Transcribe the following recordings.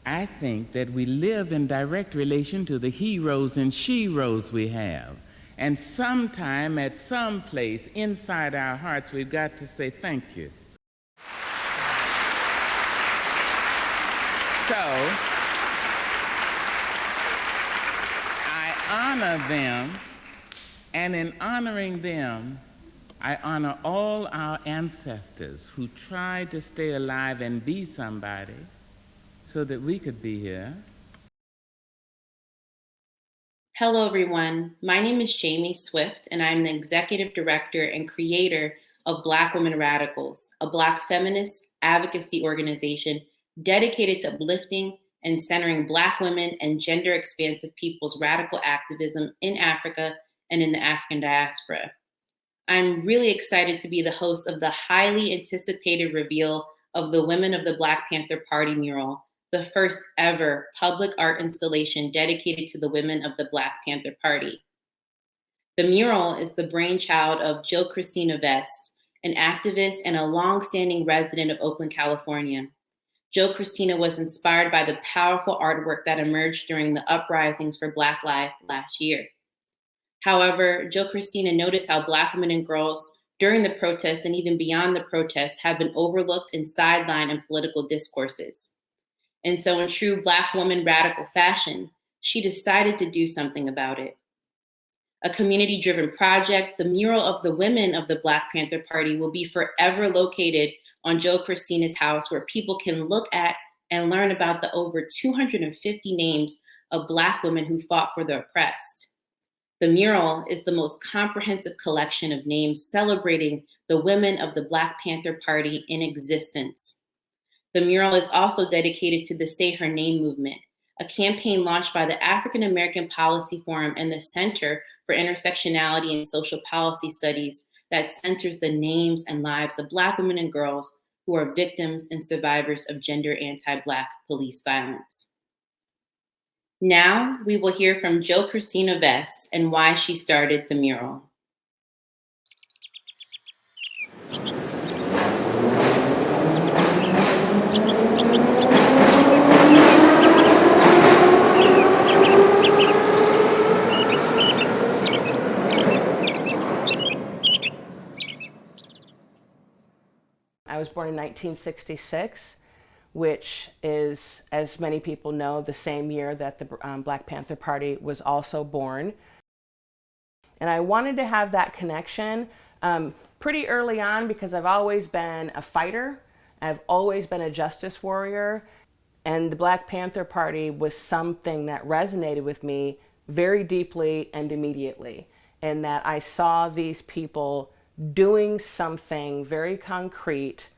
I think that we live in direct relation to the heroes and sheroes we have. And sometime at some place inside our hearts, we've got to say thank you. So, I honor them, and in honoring them, I honor all our ancestors who tried to stay alive and be somebody so that we could be here. Hello, everyone. My name is Jamie Swift, and I'm the executive director and creator of Black Women Radicals, a Black feminist advocacy organization dedicated to uplifting and centering Black women and gender-expansive people's radical activism in Africa and in the African diaspora. I'm really excited to be the host of the highly anticipated reveal of the Women of the Black Panther Party mural, the first ever public art installation dedicated to the women of the Black Panther Party. The mural is the brainchild of Jo Christina Vest, an activist and a longstanding resident of Oakland, California. Jo Christina was inspired by the powerful artwork that emerged during the uprisings for Black life last year. However, Jo Christina noticed how Black women and girls during the protests and even beyond the protests have been overlooked and sidelined in political discourses. And so in true Black woman radical fashion, she decided to do something about it. A community-driven project, the mural of the women of the Black Panther Party will be forever located on Jo Christina's house, where people can look at and learn about the over 250 names of Black women who fought for the oppressed. The mural is the most comprehensive collection of names celebrating the women of the Black Panther Party in existence. The mural is also dedicated to the Say Her Name movement, a campaign launched by the African American Policy Forum and the Center for Intersectionality and Social Policy Studies that centers the names and lives of Black women and girls who are victims and survivors of gender anti-Black police violence. Now we will hear from Jo Christina Vest and why she started the mural. I was born in 1966, which is, as many people know, the same year that the Black Panther Party was also born. And I wanted to have that connection pretty early on because I've always been a fighter. I've always been a justice warrior. And the Black Panther Party was something that resonated with me very deeply and immediately, in that I saw these people doing something very concrete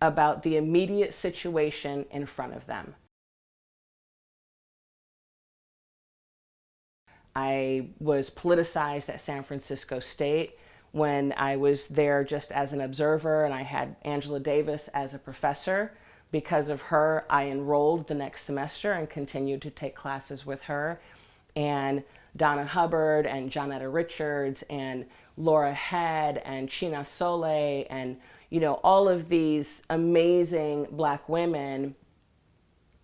about the immediate situation in front of them. I was politicized at San Francisco State when I was there just as an observer, and I had Angela Davis as a professor. Because of her, I enrolled the next semester and continued to take classes with her. And Donna Hubbard and Johnetta Richards and Laura Head and China Soleil and, you know, all of these amazing Black women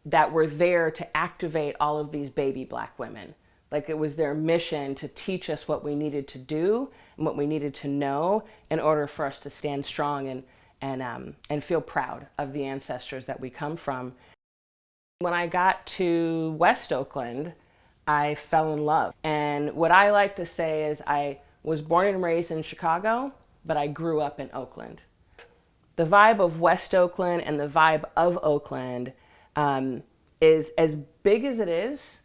that were there to activate all of these baby Black women. Like, it was their mission to teach us what we needed to do and what we needed to know in order for us to stand strong and feel proud of the ancestors that we come from. When I got to West Oakland, I fell in love. And what I like to say is I was born and raised in Chicago, but I grew up in Oakland. The vibe of West Oakland and the vibe of Oakland is as big as it is.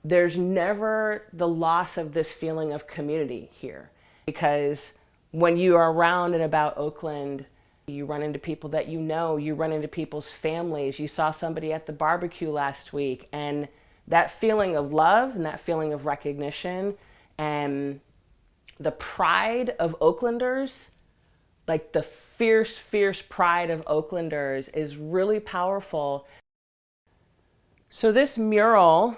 There's never the loss of this feeling of community here, because when you are around and about Oakland, you run into people that you know, you run into people's families. You saw somebody at the barbecue last week, and that feeling of love and that feeling of recognition and the pride of Oaklanders, like the fierce, fierce pride of Oaklanders, is really powerful. So this mural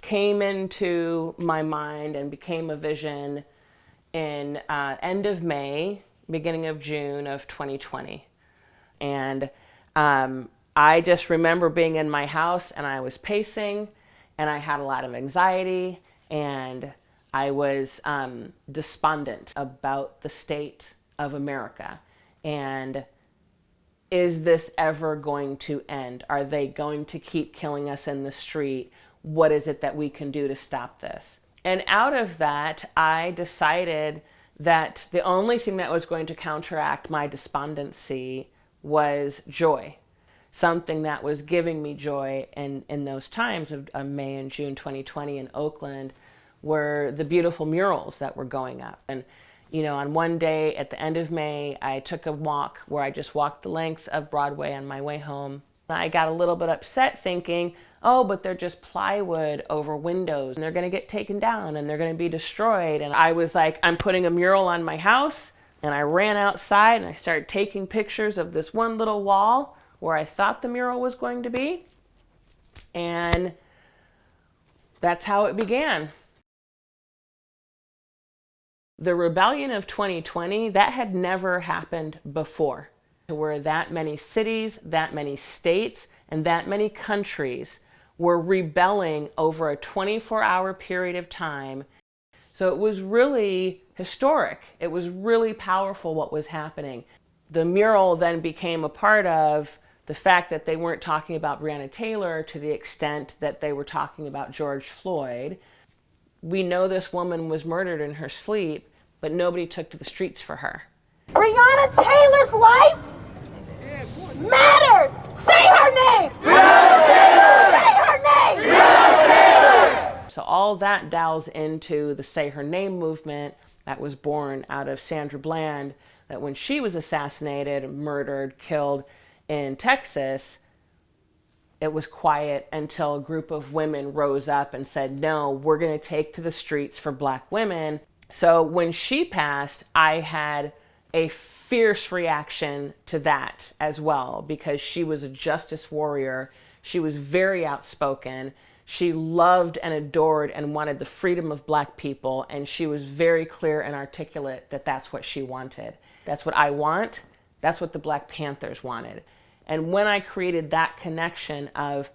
came into my mind and became a vision in end of May, beginning of June of 2020. And I just remember being in my house and I was pacing and I had a lot of anxiety and I was despondent about the state of America. And is this ever going to end? Are they going to keep killing us in the street? What is it that we can do to stop this? And out of that, I decided that the only thing that was going to counteract my despondency was joy. Something that was giving me joy in those times of May and June 2020 in Oakland were the beautiful murals that were going up. And, you know, on one day at the end of May, I took a walk where I just walked the length of Broadway on my way home. I got a little bit upset thinking, oh, but they're just plywood over windows and they're going to get taken down and they're going to be destroyed. And I was like, I'm putting a mural on my house. And I ran outside and I started taking pictures of this one little wall where I thought the mural was going to be. And that's how it began. The rebellion of 2020, that had never happened before, where that many cities, that many states, and that many countries were rebelling over a 24-hour period of time. So it was really historic. It was really powerful what was happening. The mural then became a part of the fact that they weren't talking about Breonna Taylor to the extent that they were talking about George Floyd. We know this woman was murdered in her sleep, but nobody took to the streets for her. Breonna Taylor's life mattered. Say her name. Breonna Taylor. Say her name. Breonna Taylor. So all that dials into the Say Her Name movement that was born out of Sandra Bland, that when she was assassinated, murdered, killed in Texas, it was quiet until a group of women rose up and said, no, we're going to take to the streets for Black women. So when she passed, I had a fierce reaction to that as well, because she was a justice warrior. She was very outspoken. She loved and adored and wanted the freedom of Black people. And she was very clear and articulate that that's what she wanted. That's what I want. That's what the Black Panthers wanted. And when I created that connection of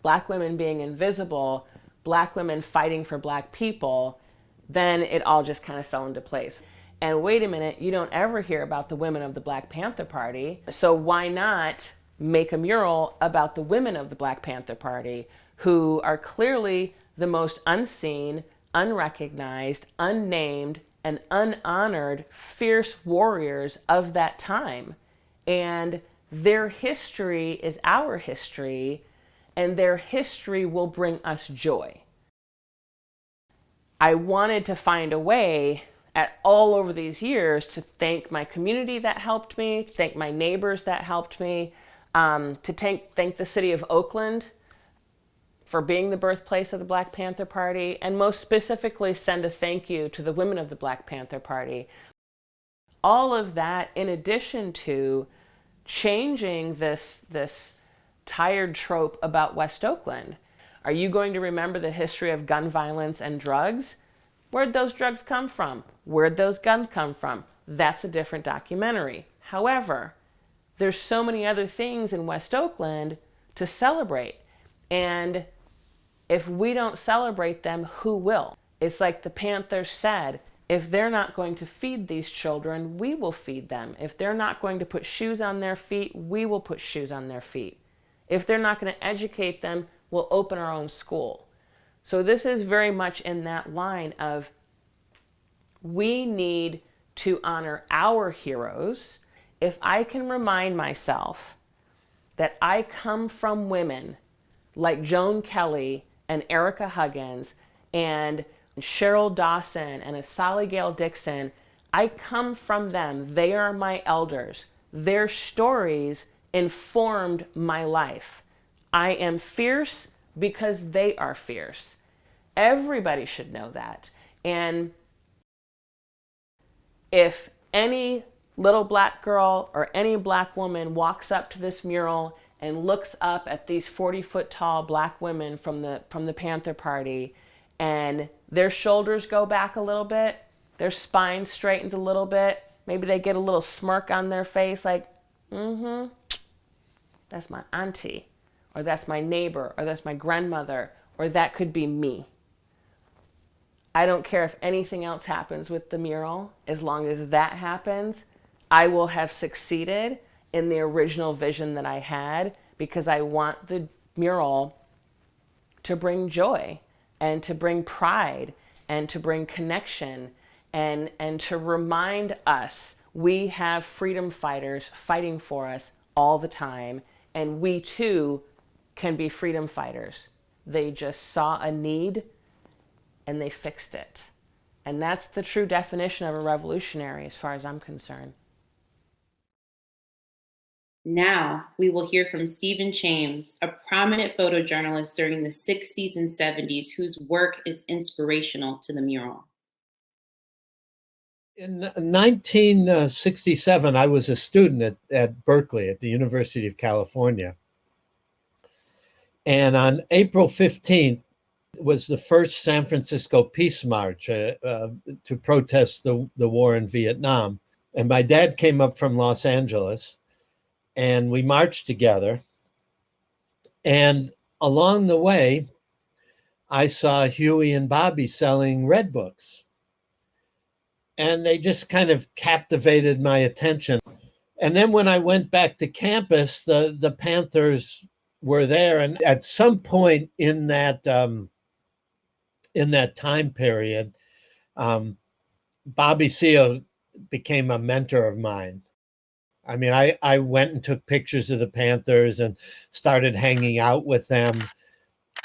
Black women being invisible, Black women fighting for Black people, then it all just kind of fell into place. And wait a minute, you don't ever hear about the women of the Black Panther Party. So why not make a mural about the women of the Black Panther Party, who are clearly the most unseen, unrecognized, unnamed, and unhonored fierce warriors of that time. And their history is our history, and their history will bring us joy. I wanted to find a way at all over these years to thank my community that helped me, to thank my neighbors that helped me, to thank the city of Oakland for being the birthplace of the Black Panther Party, and most specifically send a thank you to the women of the Black Panther Party. All of that in addition to changing this tired trope about West Oakland. Are you going to remember the history of gun violence and drugs? Where'd those drugs come from? Where'd those guns come from? That's a different documentary. However, there's so many other things in West Oakland to celebrate. And if we don't celebrate them, who will? It's like the Panthers said, if they're not going to feed these children, we will feed them. If they're not going to put shoes on their feet, we will put shoes on their feet. If they're not going to educate them, we'll open our own school. So this is very much in that line of we need to honor our heroes. If I can remind myself that I come from women like Joan Kelly and Erica Huggins and Cheryl Dawson and Asali Gale Dixon, I come from them. They are my elders. Their stories informed my life. I am fierce because they are fierce. Everybody should know that. And if any little Black girl or any Black woman walks up to this mural and looks up at these 40-foot tall Black women from the Panther Party, and their shoulders go back a little bit, their spine straightens a little bit, maybe they get a little smirk on their face like, That's my auntie, or that's my neighbor, or that's my grandmother, or that could be me. I don't care if anything else happens with the mural. As long as that happens, I will have succeeded in the original vision that I had, because I want the mural to bring joy and to bring pride and to bring connection and to remind us we have freedom fighters fighting for us all the time, and we too can be freedom fighters. They just saw a need and they fixed it. And that's the true definition of a revolutionary as far as I'm concerned. Now we will hear from Stephen James, a prominent photojournalist during the 60s and 70s whose work is inspirational to the mural. In 1967, I was a student at Berkeley, at the University of California. And on April 15th was the first San Francisco Peace March to protest the war in Vietnam. And my dad came up from Los Angeles, and we marched together. And along the way, I saw Huey and Bobby selling Red books. And they just kind of captivated my attention. And then when I went back to campus, the Panthers were there. And at some point in that time period, Bobby Seale became a mentor of mine. I mean, I went and took pictures of the Panthers and started hanging out with them.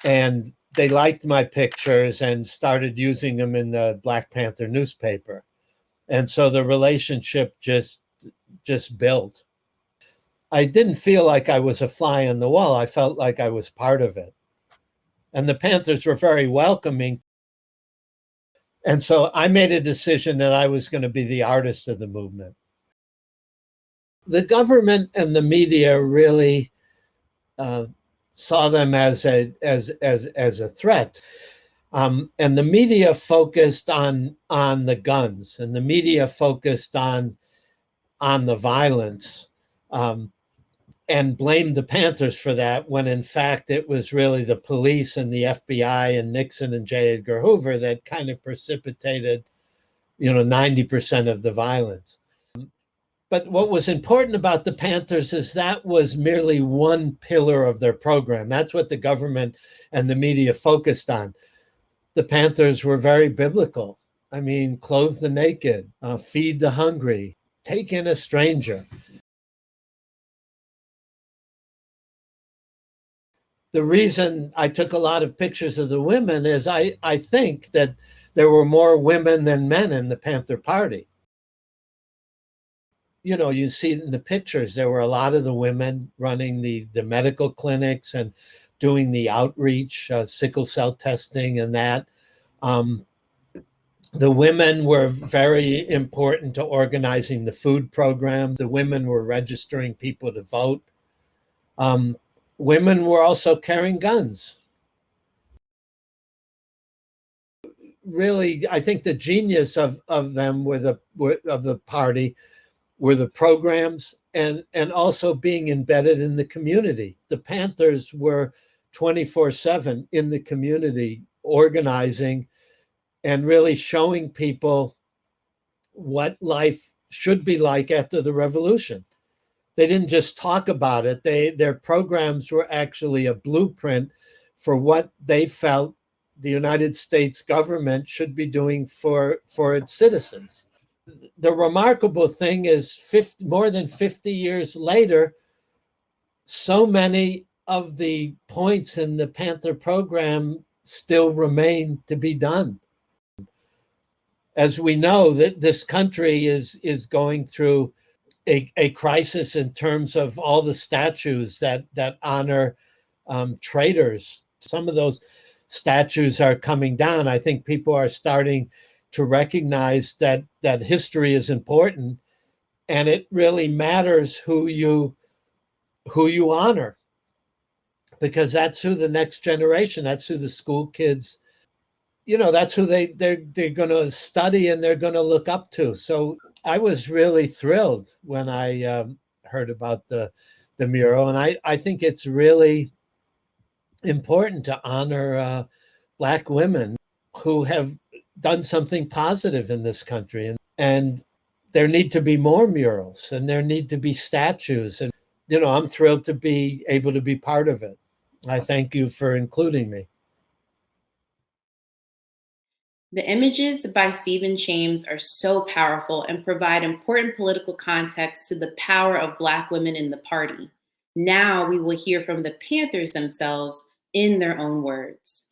And they liked my pictures and started using them in the Black Panther newspaper. And so the relationship just built. I didn't feel like I was a fly on the wall. I felt like I was part of it. And the Panthers were very welcoming. And so I made a decision that I was going to be the artist of the movement. The government and the media really saw them as a threat. And the media focused on the guns, and the media focused on the violence, and blamed the Panthers for that, when in fact it was really the police and the FBI and Nixon and J. Edgar Hoover that kind of precipitated, 90% of the violence. But what was important about the Panthers is that was merely one pillar of their program. That's what the government and the media focused on. The Panthers were very biblical. I mean, clothe the naked, feed the hungry, take in a stranger. The reason I took a lot of pictures of the women is I think that there were more women than men in the Panther Party. You see in the pictures, there were a lot of the women running the medical clinics and doing the outreach, sickle cell testing and that. The women were very important to organizing the food program. The women were registering people to vote. Women were also carrying guns. Really, I think the genius of them of the party were the programs and also being embedded in the community. The Panthers were 24/7 in the community, organizing and really showing people what life should be like after the revolution. They didn't just talk about it. Their programs were actually a blueprint for what they felt the United States government should be doing for its citizens. The remarkable thing is more than 50 years later, so many of the points in the Panther program still remain to be done. As we know, that this country is going through a crisis in terms of all the statues that honor traitors. Some of those statues are coming down. I think people are starting to recognize that history is important, and it really matters who you honor, because that's who the next generation, that's who the school kids, that's who they're going to study and they're going to look up to. So I was really thrilled when I heard about the the mural. And I think it's really important to honor Black women who have done something positive in this country. And there need to be more murals, and there need to be statues. And, I'm thrilled to be able to be part of it. I thank you for including me. The images by Stephen James are so powerful and provide important political context to the power of Black women in the party. Now we will hear from the Panthers themselves in their own words.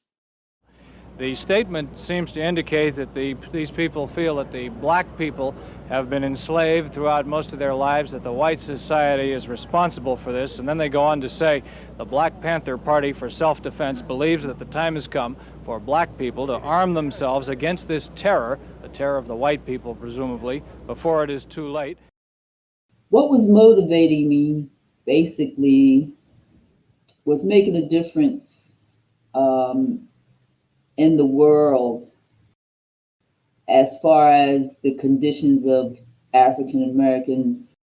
The statement seems to indicate that these people feel that the Black people have been enslaved throughout most of their lives, that the white society is responsible for this. And then they go on to say the Black Panther Party for Self-Defense believes that the time has come for Black people to arm themselves against this terror, the terror of the white people, presumably, before it is too late. What was motivating me, basically, was making a difference in the world as far as the conditions of African Americans,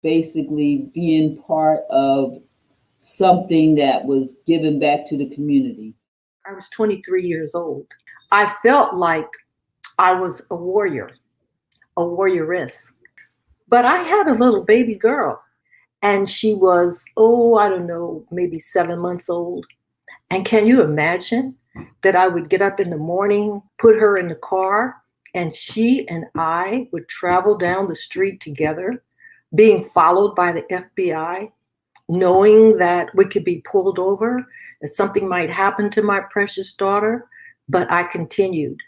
basically being part of something that was given back to the community. I was 23 years old. I felt like I was a warrior, a warrioress. But I had a little baby girl, and she was, I don't know, maybe 7 months old. And can you imagine that I would get up in the morning, put her in the car, and she and I would travel down the street together, being followed by the FBI, knowing that we could be pulled over, that something might happen to my precious daughter. But I continued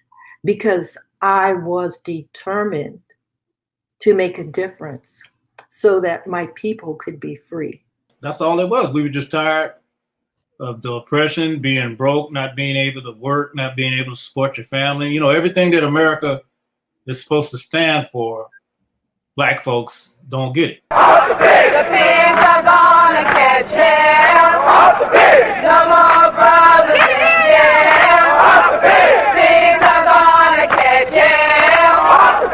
because I was determined to make a difference so that my people could be free. That's all it was. We were just tired of the oppression, being broke, not being able to work, not being able to support your family. Everything that America is supposed to stand for, Black folks don't get it. The pigs are gonna catch hell. No more brothers in jail. Pigs are gonna catch hell.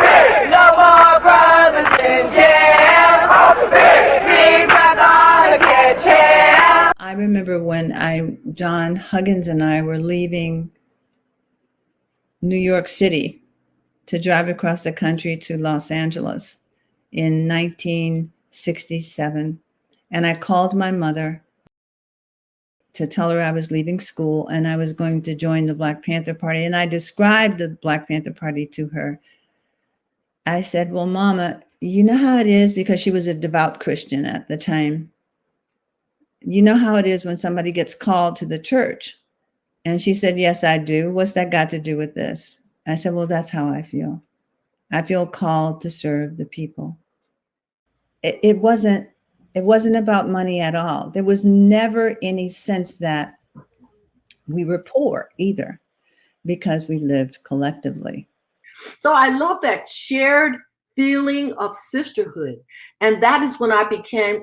No more brothers in jail. Pigs are gonna catch hell. I remember when John Huggins and I were leaving New York City to drive across the country to Los Angeles in 1967. And I called my mother to tell her I was leaving school and I was going to join the Black Panther Party. And I described the Black Panther Party to her. I said, well, Mama, you know how it is, because she was a devout Christian at the time. You know how it is when somebody gets called to the church. And she said, yes, I do. What's that got to do with this? I said, well, that's how I feel. I feel called to serve the people. It wasn't about money at all. There was never any sense that we were poor either, because we lived collectively. So I love that shared feeling of sisterhood. And that is when I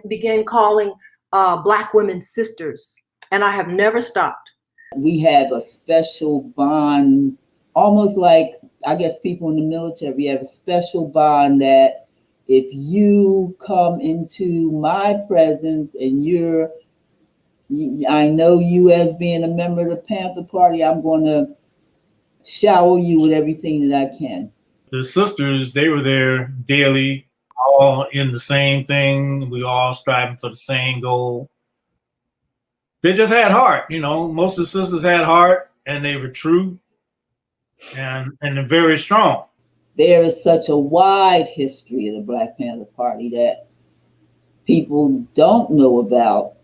began calling Black women sisters. And I have never stopped. We have a special bond, almost like, I guess, people in the military. We have a special bond that if you come into my presence and I know you as being a member of the Panther Party, I'm going to shower you with everything that I can. The sisters, they were there daily, all in the same thing. We all striving for the same goal. They just had heart, most of the sisters had heart, and they were true and they're very strong. There is such a wide history of the Black Panther Party that people don't know about.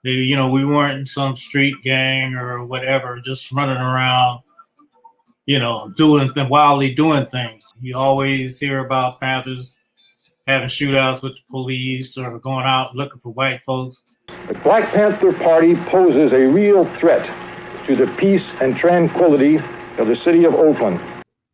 We weren't some street gang or whatever, just running around, wildly doing things. You always hear about Panthers having shootouts with the police or going out looking for white folks. The Black Panther Party poses a real threat to the peace and tranquility of the city of Oakland.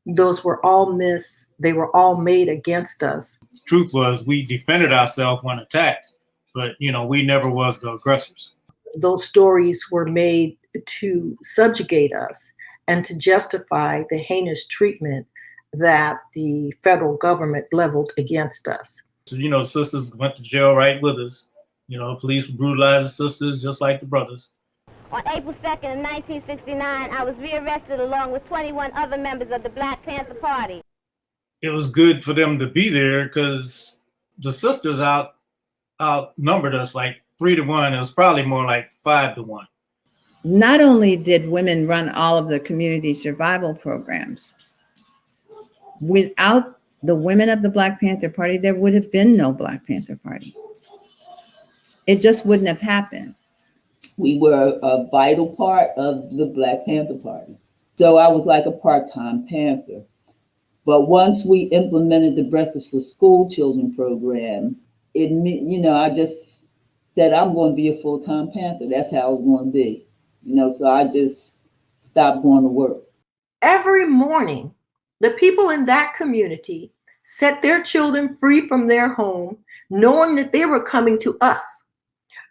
Those were all myths. They were all made against us. The truth was, we defended ourselves when attacked, but we never was the aggressors. Those stories were made to subjugate us and to justify the heinous treatment that the federal government leveled against us. So, the sisters went to jail right with us. You know, police brutalized the sisters just like the brothers. On April 2nd of 1969, I was rearrested along with 21 other members of the Black Panther Party. It was good for them to be there because the sisters outnumbered us like 3-1. It was probably more like 5-1. Not only did women run all of the community survival programs, without the women of the Black Panther Party, there would have been no Black Panther Party. It just wouldn't have happened. We were a vital part of the Black Panther Party. So I was like a part-time Panther. But once we implemented the Breakfast for School Children program, it meant, you know, I just said, I'm going to be a full-time Panther. That's how I was going to be. You know, so I just stopped going to work. Every morning, the people in that community set their children free from their home, knowing that they were coming to us.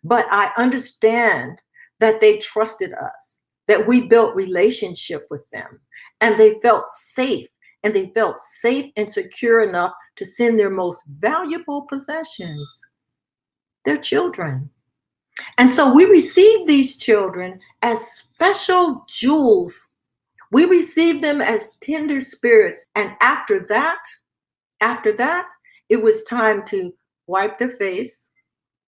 But I understand that they trusted us, that we built relationship with them, and they felt safe. And they felt safe and secure enough to send their most valuable possessions, their children. And so we received these children as special jewels. We received them as tender spirits. And after that, it was time to wipe their face.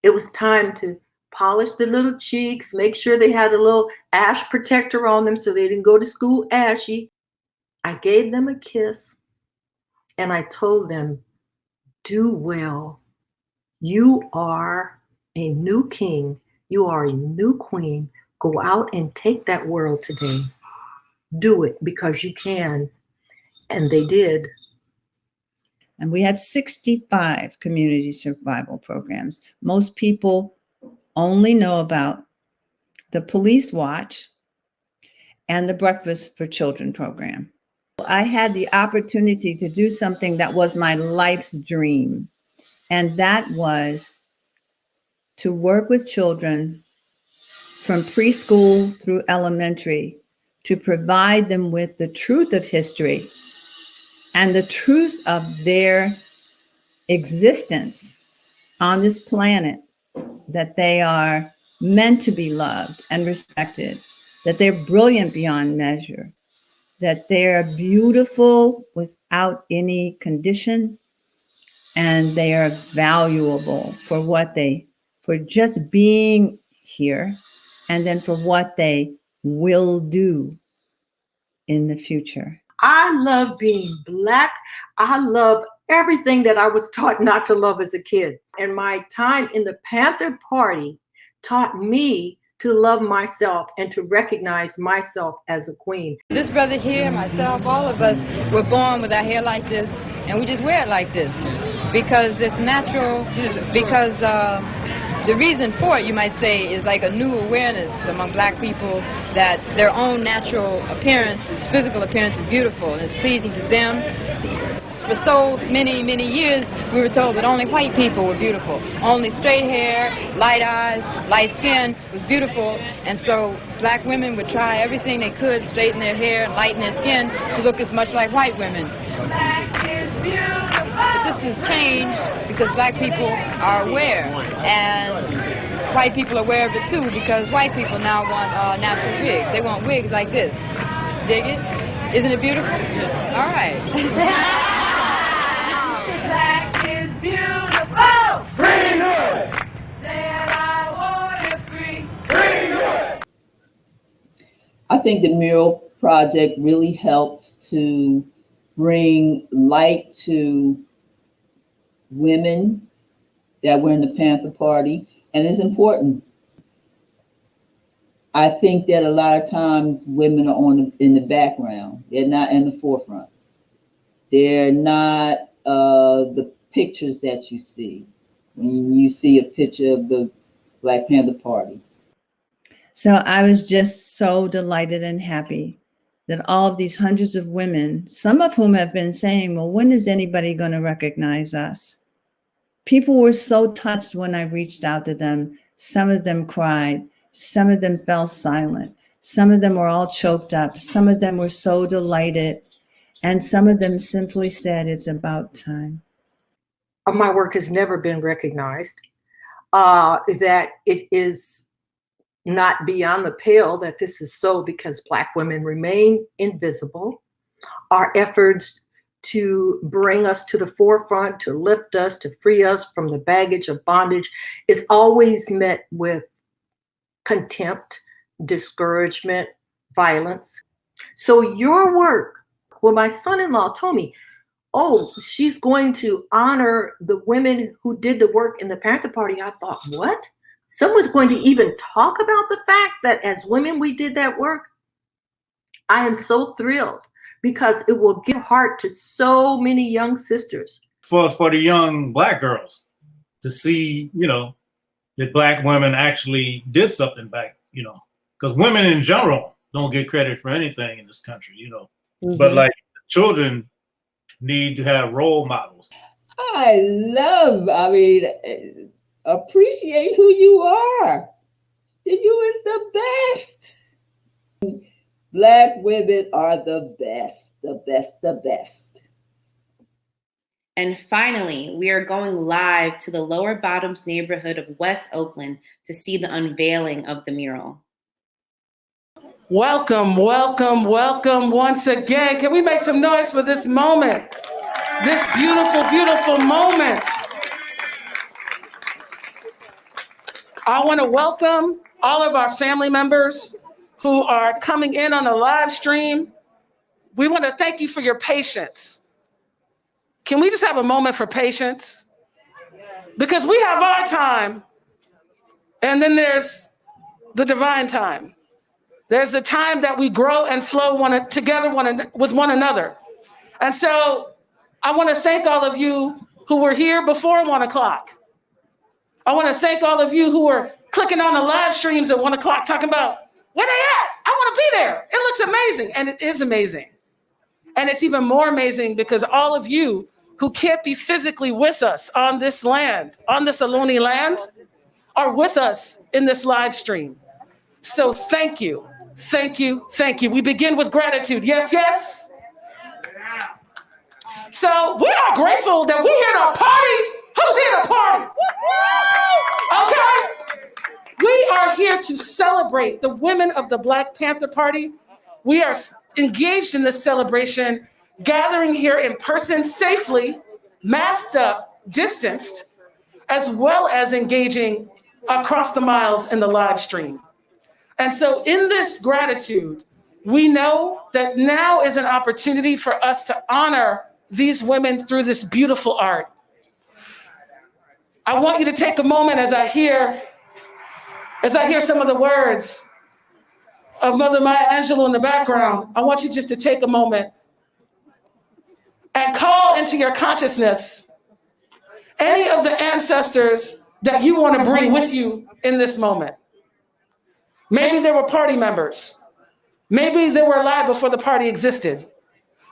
It was time to polish the little cheeks, make sure they had a little ash protector on them so they didn't go to school ashy. I gave them a kiss and I told them, do well. You are a new king. You are a new queen. Go out and take that world today. Do it because you can. And they did. And we had 65 community survival programs. Most people only know about the Police Watch and the Breakfast for Children program. I had the opportunity to do something that was my life's dream, and that was to work with children from preschool through elementary to provide them with the truth of history and the truth of their existence on this planet, that they are meant to be loved and respected, that they're brilliant beyond measure, that they're beautiful without any condition, and they are valuable for for just being here, and then for what they will do in the future. I love being Black. I love everything that I was taught not to love as a kid. And my time in the Panther Party taught me to love myself and to recognize myself as a queen. This brother here, myself, all of us were born with our hair like this, and we just wear it like this because it's natural, because the reason for it, you might say, is like a new awareness among Black people that their own natural appearance, physical appearance, is beautiful and is pleasing to them. For so many, many years, we were told that only white people were beautiful. Only straight hair, light eyes, light skin was beautiful. And so Black women would try everything they could, straighten their hair and lighten their skin to look as much like white women. But this has changed because Black people are aware. And white people are aware of it too, because white people now want natural wigs. They want wigs like this. Dig it? Isn't it beautiful? All right. Black is beautiful. Free good. Said I want you free. Free good. I think the Mural project really helps to bring light to women that were in the Panther Party, and it's important. I think that a lot of times women are in the background. They're not in the forefront. They're not the pictures that you see when you see a picture of the Black Panther Party. So I was just so delighted and happy that all of these hundreds of women, some of whom have been saying, well, when is anybody going to recognize us? People were so touched when I reached out to them. Some of them cried. Some of them fell silent. Some of them were all choked up. Some of them were so delighted. And some of them simply said, it's about time. My work has never been recognized. that it is not beyond the pale that this is so because Black women remain invisible. Our efforts to bring us to the forefront, to lift us, to free us from the baggage of bondage is always met with contempt, discouragement, violence. So your work, well, my son-in-law told me, oh, she's going to honor the women who did the work in the Panther Party. I thought, what? Someone's going to even talk about the fact that as women, we did that work? I am so thrilled because it will give heart to so many young sisters. For the young Black girls to see, that Black women actually did something back, because women in general don't get credit for anything in this country, But like children need to have role models. Appreciate who you are. You is the best. Black women are the best, the best, the best. And finally, we are going live to the Lower Bottoms neighborhood of West Oakland to see the unveiling of the mural. Welcome, welcome, welcome once again. Can we make some noise for this moment? This beautiful, beautiful moment. I want to welcome all of our family members who are coming in on the live stream. We want to thank you for your patience. Can we just have a moment for patience? Because we have our time, and then there's the divine time. There's the time that we grow and flow together with one another. And so I want to thank all of you who were here before 1 o'clock. I want to thank all of you who were clicking on the live streams at 1 o'clock talking about, where they at? I want to be there. It looks amazing. And it is amazing. And it's even more amazing because all of you who can't be physically with us on this land, on this Ohlone land, are with us in this live stream. So thank you, thank you, thank you. We begin with gratitude. Yes, yes. So we are grateful that we're here to party. Who's here to party? Okay. We are here to celebrate the women of the Black Panther Party. We are engaged in this celebration, gathering here in person safely, masked up, distanced, as well as engaging across the miles in the live stream. And so in this gratitude, we know that now is an opportunity for us to honor these women through this beautiful art. I want you to take a moment as I hear some of the words of Mother Maya Angelou in the background. I want you just to take a moment and call into your consciousness any of the ancestors that you want to bring with you in this moment. Maybe they were party members. Maybe they were alive before the party existed.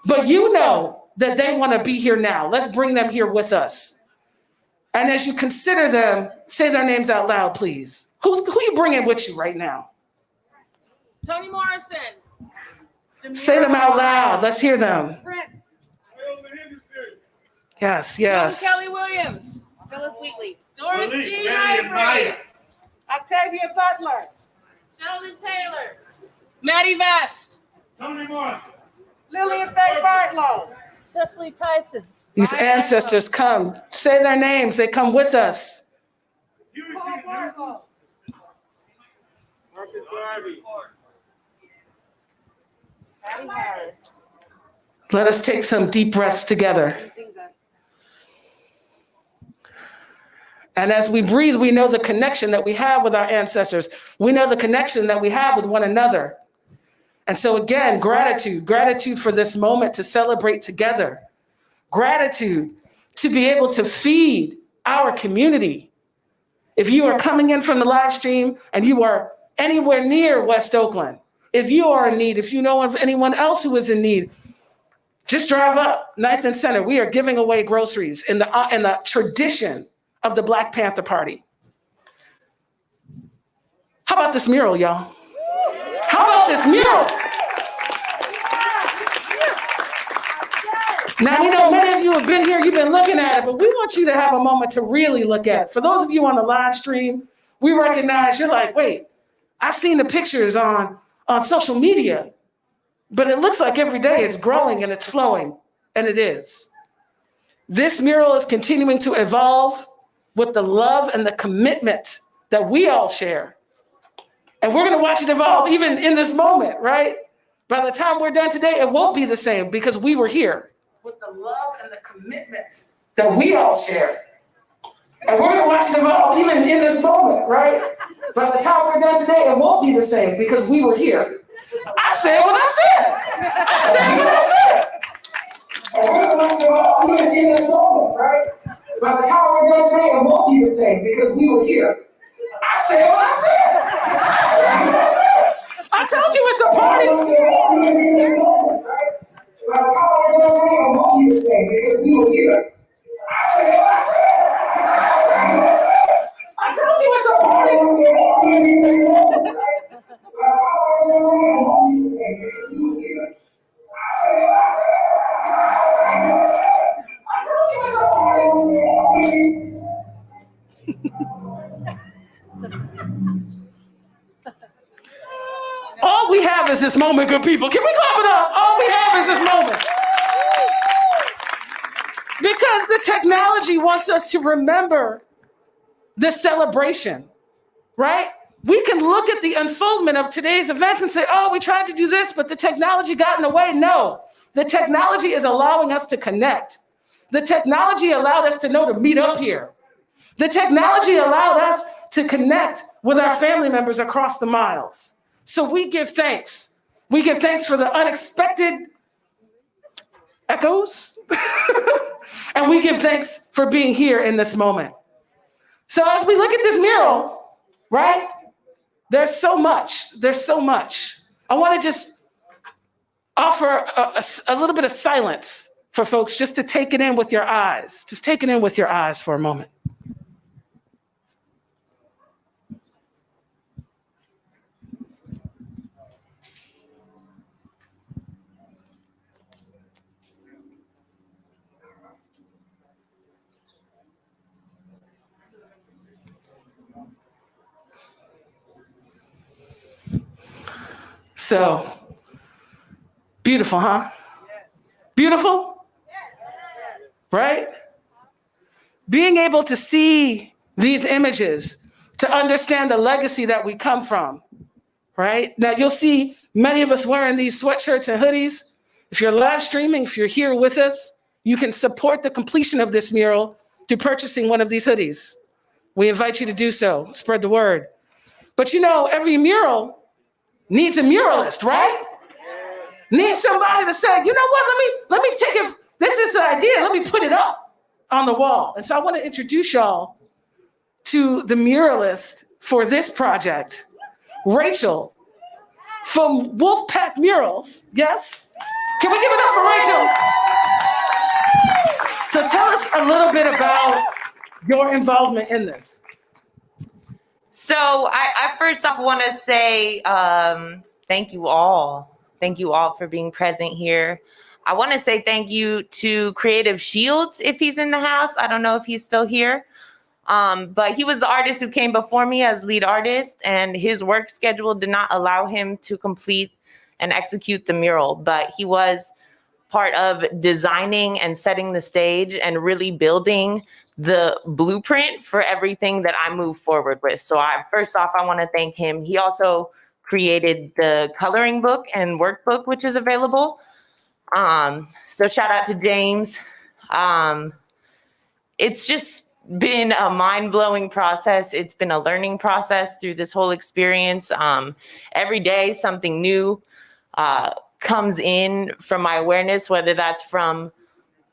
But you know that they want to be here now. Let's bring them here with us. And as you consider them, say their names out loud, please. Who you bringing with you right now? Toni Morrison. Say them out loud. Let's hear them. Prince. Yes, yes. John Kelly Williams. Phyllis Wheatley. Doris G. Ivory. Octavia Butler. Sheldon Taylor. Maddie Vest. Toni Morrison. Lillian Faye Bartlow. Cecily Tyson. These ancestors come. Say their names. They come with us. Paul Bartlow. Marcus Garvey. Patty Harris. Let us take some deep breaths together. And as we breathe, we know the connection that we have with our ancestors. We know the connection that we have with one another. And so again, gratitude for this moment to celebrate together. Gratitude to be able to feed our community. If you are coming in from the live stream and you are anywhere near West Oakland, if you are in need, if you know of anyone else who is in need, just drive up 9th and Center. We are giving away groceries in the tradition of the Black Panther Party. How about this mural, y'all? How about this mural? Now, you know, many of you have been here, you've been looking at it, but we want you to have a moment to really look at it. For those of you on the live stream, we recognize you're like, wait, I've seen the pictures on social media, but it looks like every day it's growing and it's flowing, and it is. This mural is continuing to evolve with the love and the commitment that we all share. And we're gonna watch it evolve even in this moment, right? By the time we're done today, it won't be the same because we were here. With the love and the commitment that we all share. And we're gonna watch it evolve even in this moment, right? By the time we're done today, it won't be the same because we were here. I said what I said. I said what I said. And we're gonna watch it evolve even in this moment, right? By the time we're done today, it won't be the same because we were here. I said what I said. I said what I said. I told you it's a party. By the time we're done today, it won't be the same because we were here. I said what I said. I said what I said. I told you it's a party. By the time we're done today, it won't be the same because we were here. I said what I said. I said what I said. I told you it's a party. All we have is this moment, good people. Can we clap it up? All we have is this moment. Because the technology wants us to remember this celebration, right? We can look at the unfoldment of today's events and say, oh, we tried to do this, but the technology got in the way. No, the technology is allowing us to connect. The technology allowed us to know to meet up here. The technology allowed us to connect with our family members across the miles. So we give thanks. We give thanks for the unexpected echoes. And we give thanks for being here in this moment. So as we look at this mural, right? There's so much. There's so much. I want to just offer a little bit of silence for folks just to take it in with your eyes. Just take it in with your eyes for a moment. So, beautiful, huh? Beautiful? Right? Being able to see these images, to understand the legacy that we come from, right? Now, you'll see many of us wearing these sweatshirts and hoodies. If you're live streaming, if you're here with us, you can support the completion of this mural through purchasing one of these hoodies. We invite you to do so, spread the word. But you know, every mural needs a muralist, right? Needs somebody to say, you know what, let me take it, this is the idea, let me put it up on the wall. And so I want to introduce y'all to the muralist for this project, Rachel from Wolfpack Murals. Yes? Can we give it up for Rachel? So tell us a little bit about your involvement in this. So I first off want to say thank you all. Thank you all for being present here. I want to say thank you to Creative Shields if he's in the house. I don't know if he's still here. But he was the artist who came before me as lead artist, and his work schedule did not allow him to complete and execute the mural. But he was part of designing and setting the stage and really building the blueprint for everything that I move forward with. So first off, I want to thank him. He also created the coloring book and workbook, which is available. So shout out to James. It's just been a mind-blowing process. It's been a learning process through this whole experience. Every day something new comes in from my awareness, whether that's from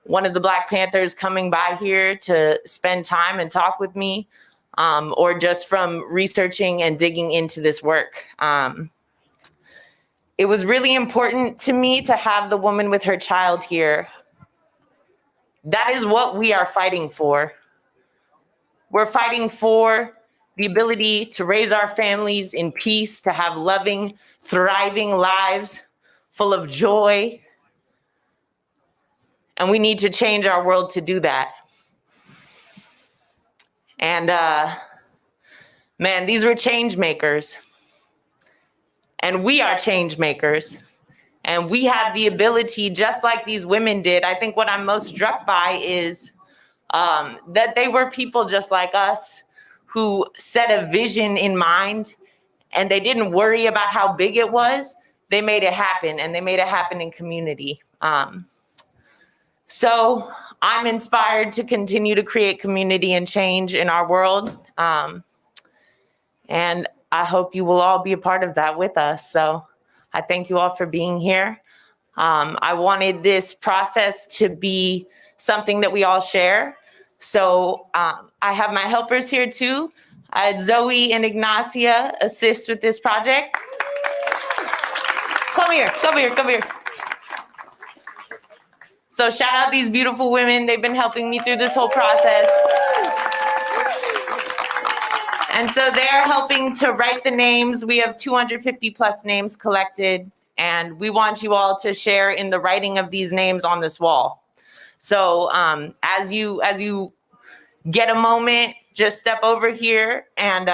one of the Black Panthers coming by here to spend time and talk with me, or just from researching and digging into this work. It was really important to me to have the woman with her child here. That is what we are fighting for. We're fighting for the ability to raise our families in peace, to have loving, thriving lives full of joy And we need to change our world to do that. And man, these were change makers. And we are change makers. And we have the ability, just like these women did. I think what I'm most struck by is that they were people just like us who set a vision in mind, and they didn't worry about how big it was. They made it happen, and they made it happen in community. So I'm inspired to continue to create community and change in our world. And I hope you will all be a part of that with us. So I thank you all for being here. I wanted this process to be something that we all share. So I have my helpers here too. Zoe and Ignacia assist with this project. Come here, come here, come here. So shout out these beautiful women. They've been helping me through this whole process. And so they're helping to write the names. We have 250 plus names collected, and we want you all to share in the writing of these names on this wall. So as you get a moment, just step over here and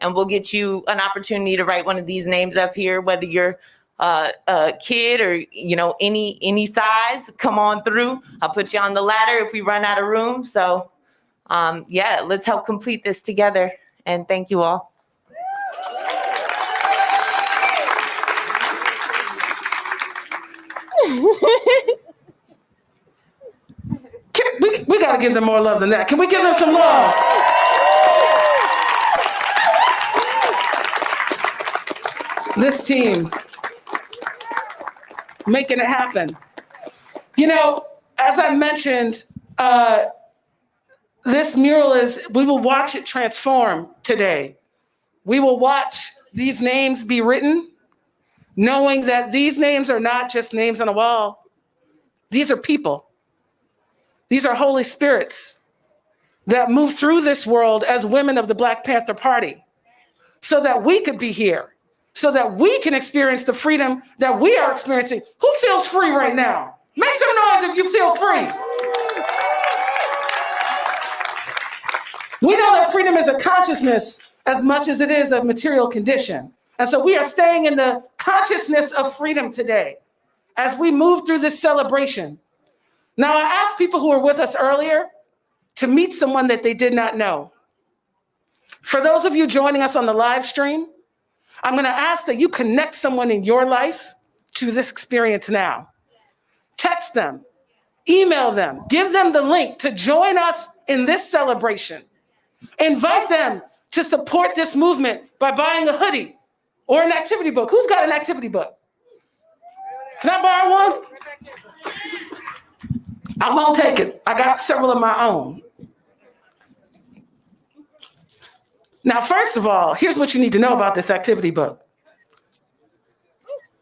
we'll get you an opportunity to write one of these names up here, whether you're a kid or, you know, any size, come on through. I'll put you on the ladder if we run out of room. So yeah, let's help complete this together. And thank you all. We got to give them more love than that. Can we give them some love? This team, making it happen. You know, as I mentioned, this mural we will watch it transform today. We will watch these names be written, knowing that these names are not just names on a wall. These are people. These are Holy Spirits that move through this world as women of the Black Panther Party so that we could be here, so that we can experience the freedom that we are experiencing. Who feels free right now? Make some noise if you feel free. We know that freedom is a consciousness as much as it is a material condition. And so we are staying in the consciousness of freedom today as we move through this celebration. Now, I asked people who were with us earlier to meet someone that they did not know. For those of you joining us on the live stream, I'm going to ask that you connect someone in your life to this experience now. Text them, email them, give them the link to join us in this celebration. Invite them to support this movement by buying a hoodie or an activity book. Who's got an activity book? Can I borrow one? I won't take it. I got several of my own. Now, first of all, here's what you need to know about this activity book.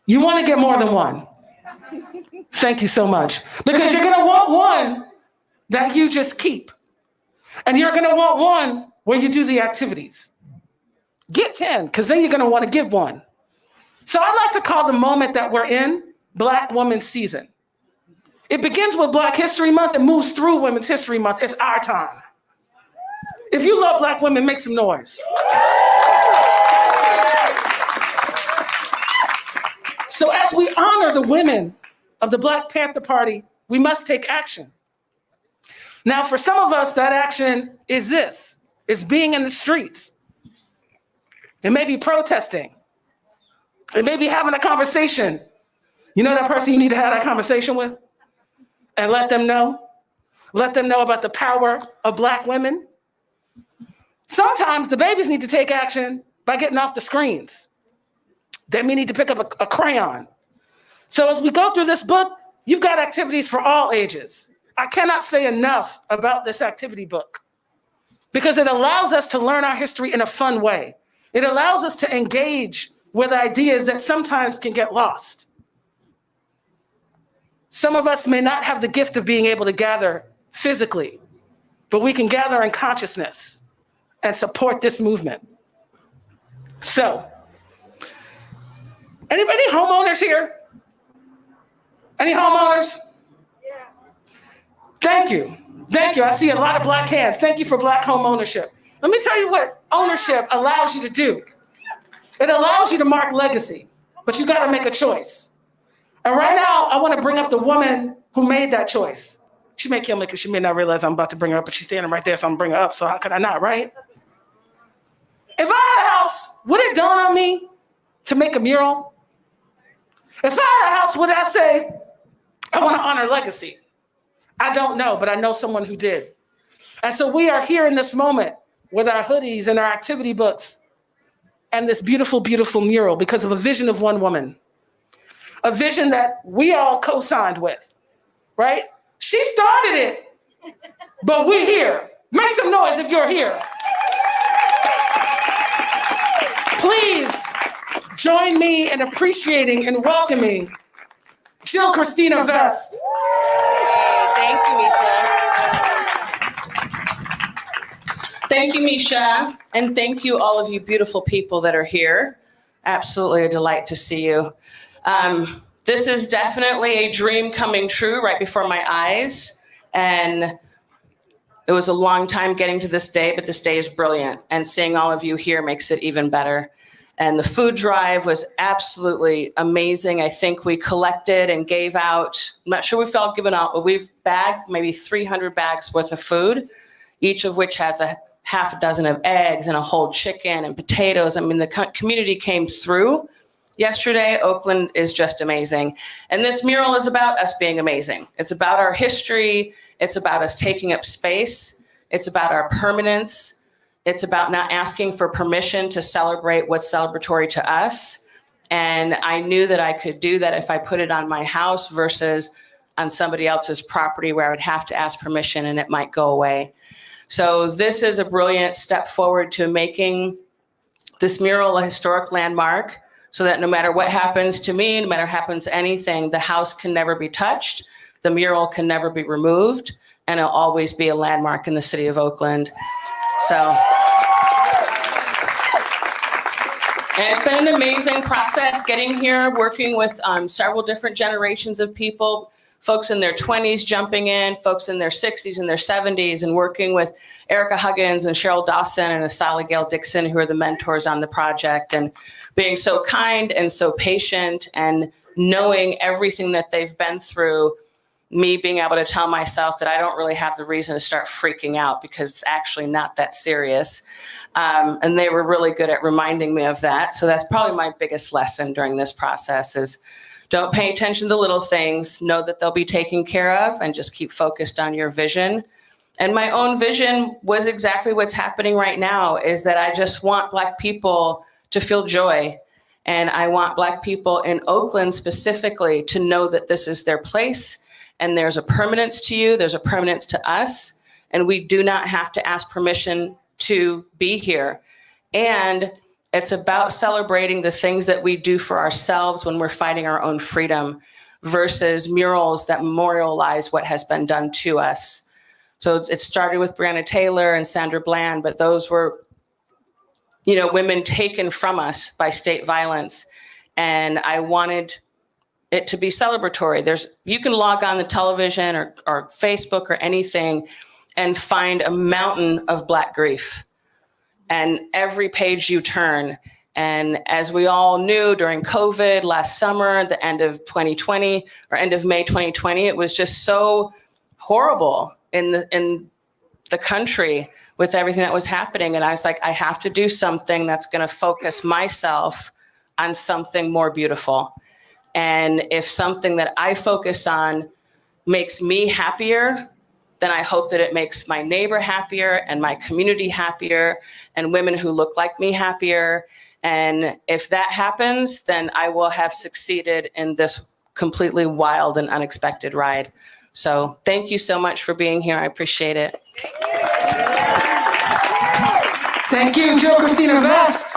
You want to get more than one. Thank you so much. Because you're going to want one that you just keep. And you're going to want one where you do the activities. Get 10, because then you're going to want to give one. So I like to call the moment that we're in Black Women's Season. It begins with Black History Month and moves through Women's History Month. It's our time. If you love Black women, make some noise. So as we honor the women of the Black Panther Party, we must take action. Now, for some of us, that action is this. It's being in the streets. It may be protesting. It may be having a conversation. You know that person you need to have that conversation with? And let them know? Let them know about the power of Black women? Sometimes the babies need to take action by getting off the screens. They may need to pick up a crayon. So as we go through this book, you've got activities for all ages. I cannot say enough about this activity book because it allows us to learn our history in a fun way. It allows us to engage with ideas that sometimes can get lost. Some of us may not have the gift of being able to gather physically, but we can gather in consciousness and support this movement. So, any homeowners here? Any homeowners? Thank you. Thank you. I see a lot of black hands. Thank you for black home ownership. Let me tell you what ownership allows you to do. It allows you to mark legacy, but you got to make a choice. And right now, I want to bring up the woman who made that choice. She may kill me because she may not realize I'm about to bring her up, but she's standing right there, so I'm going to bring her up. So how could I not, right? If I had a house, would it dawn on me to make a mural? If I had a house, would I say, I want to honor legacy? I don't know, but I know someone who did. And so we are here in this moment with our hoodies and our activity books and this beautiful, beautiful mural because of a vision of one woman. A vision that we all co-signed with, right? She started it, but we're here. Make some noise if you're here. Please join me in appreciating and welcoming Jill Christina Vest. Thank you, Misha. Thank you, Misha. And thank you, all of you beautiful people that are here. Absolutely a delight to see you. This is definitely a dream coming true right before my eyes. And it was a long time getting to this day, but this day is brilliant. And seeing all of you here makes it even better. And the food drive was absolutely amazing. I think we collected and gave out, I'm not sure we've all given out, but we've bagged maybe 300 bags worth of food, each of which has a half a dozen of eggs and a whole chicken and potatoes. I mean, the community came through yesterday. Oakland is just amazing. And this mural is about us being amazing. It's about our history. It's about us taking up space. It's about our permanence. It's about not asking for permission to celebrate what's celebratory to us. And I knew that I could do that if I put it on my house versus on somebody else's property where I would have to ask permission and it might go away. So this is a brilliant step forward to making this mural a historic landmark so that no matter what happens to me, no matter what happens to anything, the house can never be touched, the mural can never be removed, and it'll always be a landmark in the city of Oakland. So, and it's been an amazing process getting here, working with several different generations of people, folks in their 20s jumping in, folks in their 60s and their 70s, and working with Erica Huggins and Cheryl Dawson and Asali Gale Dixon, who are the mentors on the project, and being so kind and so patient and knowing everything that they've been through, me being able to tell myself that I don't really have the reason to start freaking out because it's actually not that serious. And they were really good at reminding me of that. So that's probably my biggest lesson during this process is don't pay attention to the little things, know that they'll be taken care of, and just keep focused on your vision. And my own vision was exactly what's happening right now, is that I just want Black people to feel joy. And I want Black people in Oakland specifically to know that this is their place, and there's a permanence to you, there's a permanence to us, and we do not have to ask permission to be here. And it's about celebrating the things that we do for ourselves when we're fighting our own freedom versus murals that memorialize what has been done to us. So it started with Breonna Taylor and Sandra Bland, but those were, women taken from us by state violence. And I wanted it to be celebratory. You can log on the television or Facebook or anything and find a mountain of Black grief. And every page you turn, and as we all knew during COVID last summer, the end of 2020 or end of May 2020, it was just so horrible in the country with everything that was happening. And I was like, I have to do something that's going to focus myself on something more beautiful. And if something that I focus on makes me happier, then I hope that it makes my neighbor happier and my community happier and women who look like me happier. And if that happens, then I will have succeeded in this completely wild and unexpected ride. So thank you so much for being here. I appreciate it. Thank you, Jill Christina Vest.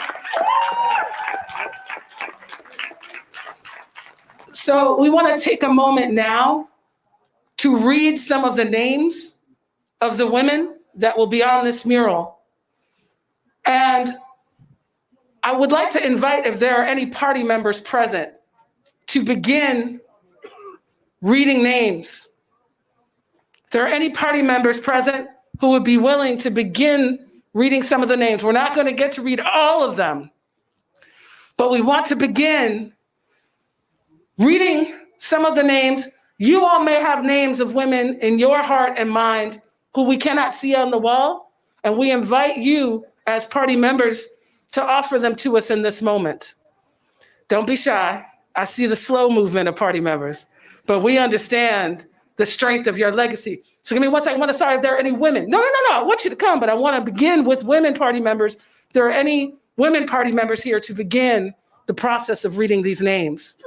So we want to take a moment now to read some of the names of the women that will be on this mural. And I would like to invite, if there are any party members present, to begin reading names. there are any party members present who would be willing to begin reading some of the names? We're not going to get to read all of them, but we want to begin reading some of the names. You all may have names of women in your heart and mind who we cannot see on the wall, and we invite you as party members to offer them to us in this moment. Don't be shy. I see the slow movement of party members, but we understand the strength of your legacy. So give me 1 second. I want to start if there are any women. No. I want you to come, but I want to begin with women party members. If there are any women party members here to begin the process of reading these names.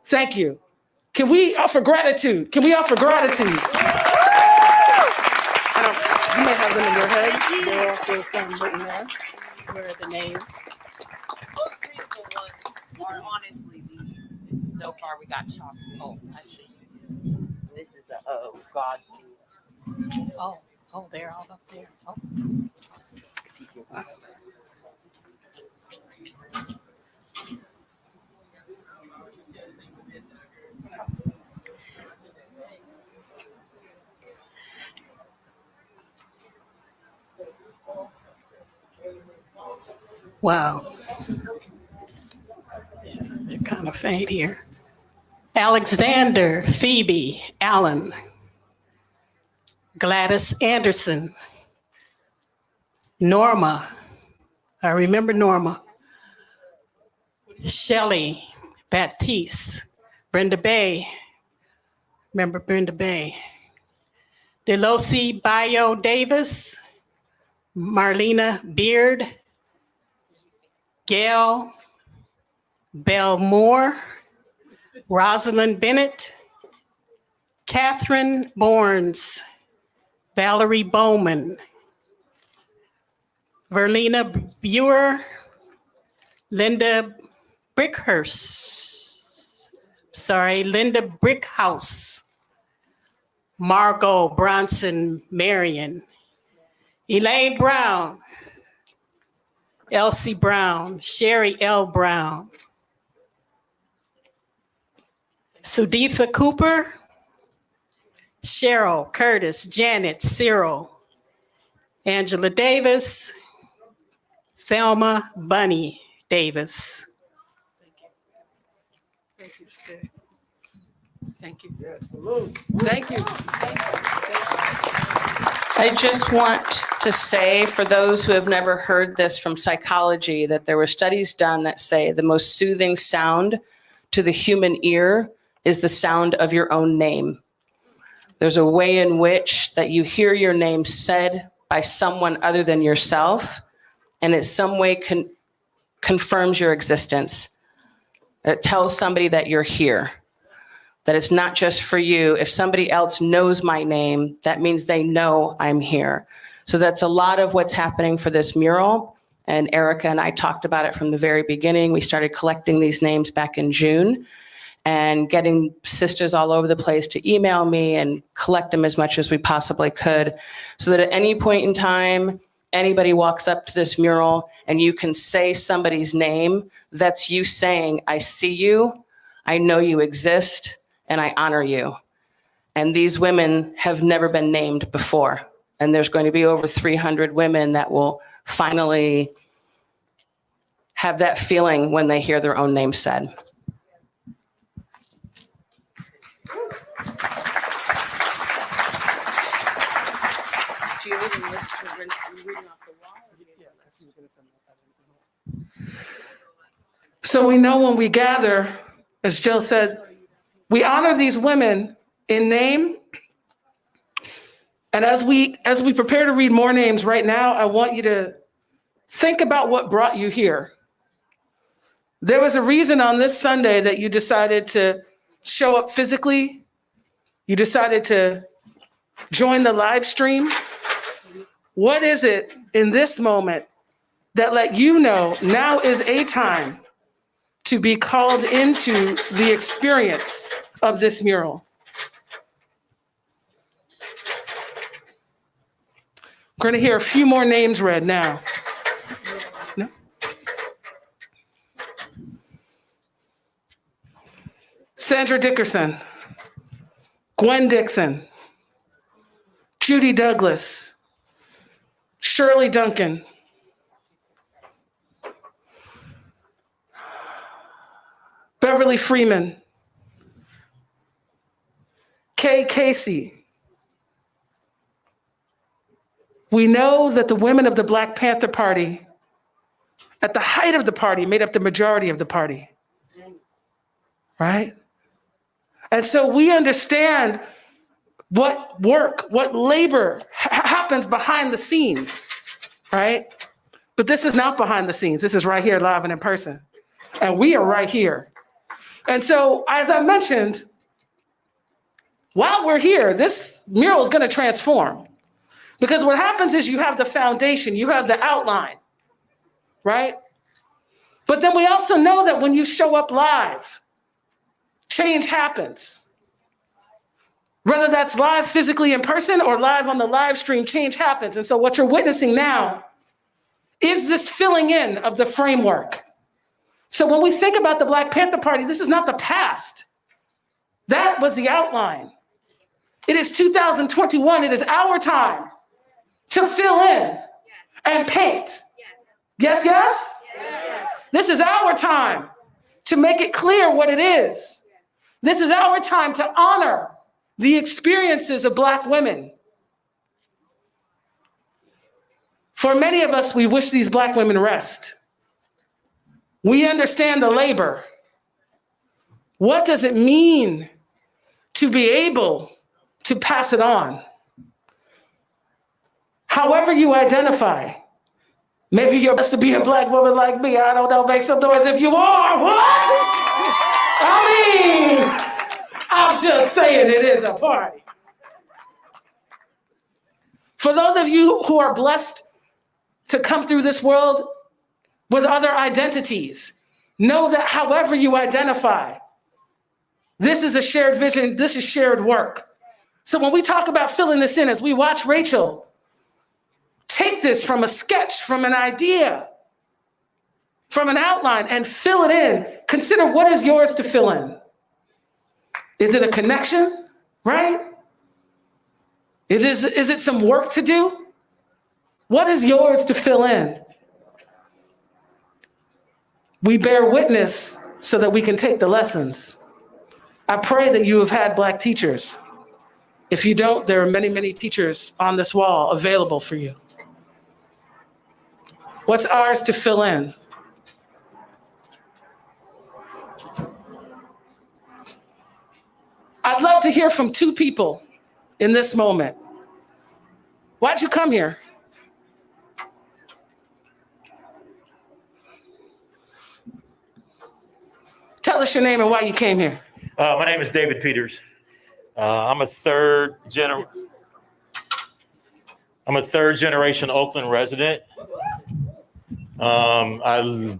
Thank you. Can we offer gratitude? Can we offer gratitude? You may have them in your head. There are also some written there. Where are the names? Most beautiful ones are honestly these. So far we got chocolate. Oh, I see. This is a God. Oh, they're all up there. Oh. Wow. Yeah, they're kind of faint here. Alexander Phoebe Allen. Gladys Anderson. Norma. I remember Norma. Shelley Baptiste. Brenda Bay. Remember Brenda Bay. Delosi Bayo Davis. Marlena Beard. Gail Bell Moore. Rosalind Bennett. Catherine Borns. Valerie Bowman. Verlena Buer. Linda Brickhurst. Linda Brickhouse. Margot Bronson Marion. Elaine Brown. Elsie Brown. Sherry L. Brown. Suditha Cooper. Cheryl Curtis. Janet Cyril. Angela Davis. Thelma Bunny Davis. Thank you, Steve. Thank you. Yes, salute. Thank you. I just want to say, for those who have never heard this from psychology, that there were studies done that say the most soothing sound to the human ear is the sound of your own name. There's a way in which that you hear your name said by someone other than yourself, and it some way confirms your existence. It tells somebody that you're here, that it's not just for you. If somebody else knows my name, that means they know I'm here. So that's a lot of what's happening for this mural. And Erica and I talked about it from the very beginning. We started collecting these names back in June and getting sisters all over the place to email me and collect them as much as we possibly could, so that at any point in time, anybody walks up to this mural and you can say somebody's name, that's you saying, I see you, I know you exist, and I honor you. And these women have never been named before. And there's going to be over 300 women that will finally have that feeling when they hear their own name said. Do you need a list to reading off the wall? So we know when we gather, as Jill said, we honor these women in name. And as we prepare to read more names right now, I want you to think about what brought you here. There was a reason on this Sunday that you decided to show up physically. You decided to join the live stream. What is it in this moment that let you know now is a time to be called into the experience of this mural? We're going to hear a few more names read now. No? Sandra Dickerson, Gwen Dixon, Judy Douglas, Shirley Duncan, Beverly Freeman, Kay Casey. We know that the women of the Black Panther Party, at the height of the party, made up the majority of the party, right? And so we understand what work, what labor happens behind the scenes, right? But this is not behind the scenes. This is right here, live and in person. And we are right here. And so, as I mentioned, while we're here, this mural is going to transform. Because what happens is you have the foundation, you have the outline, right? But then we also know that when you show up live, change happens. Whether that's live physically in person or live on the live stream, change happens. And so what you're witnessing now is this filling in of the framework. So when we think about the Black Panther Party, this is not the past. That was the outline. It is 2021. It is our time to fill in and paint. Yes, yes? This is our time to make it clear what it is. This is our time to honor the experiences of Black women. For many of us, we wish these Black women rest. We understand the labor. What does it mean to be able to pass it on? However you identify, maybe you're blessed to be a Black woman like me. I don't know, make some noise if you are. What? I mean, I'm just saying it is a party. For those of you who are blessed to come through this world with other identities, know that however you identify, this is a shared vision, this is shared work. So when we talk about filling this in, as we watch Rachel take this from a sketch, from an idea, from an outline, and fill it in, consider what is yours to fill in. Is it a connection, right? Is it some work to do? What is yours to fill in? We bear witness so that we can take the lessons. I pray that you have had Black teachers. If you don't, there are many, many teachers on this wall available for you. What's ours to fill in? I'd love to hear from two people in this moment. Why'd you come here? Tell us your name and why you came here. My name is David Peters. I'm a third generation Oakland resident. My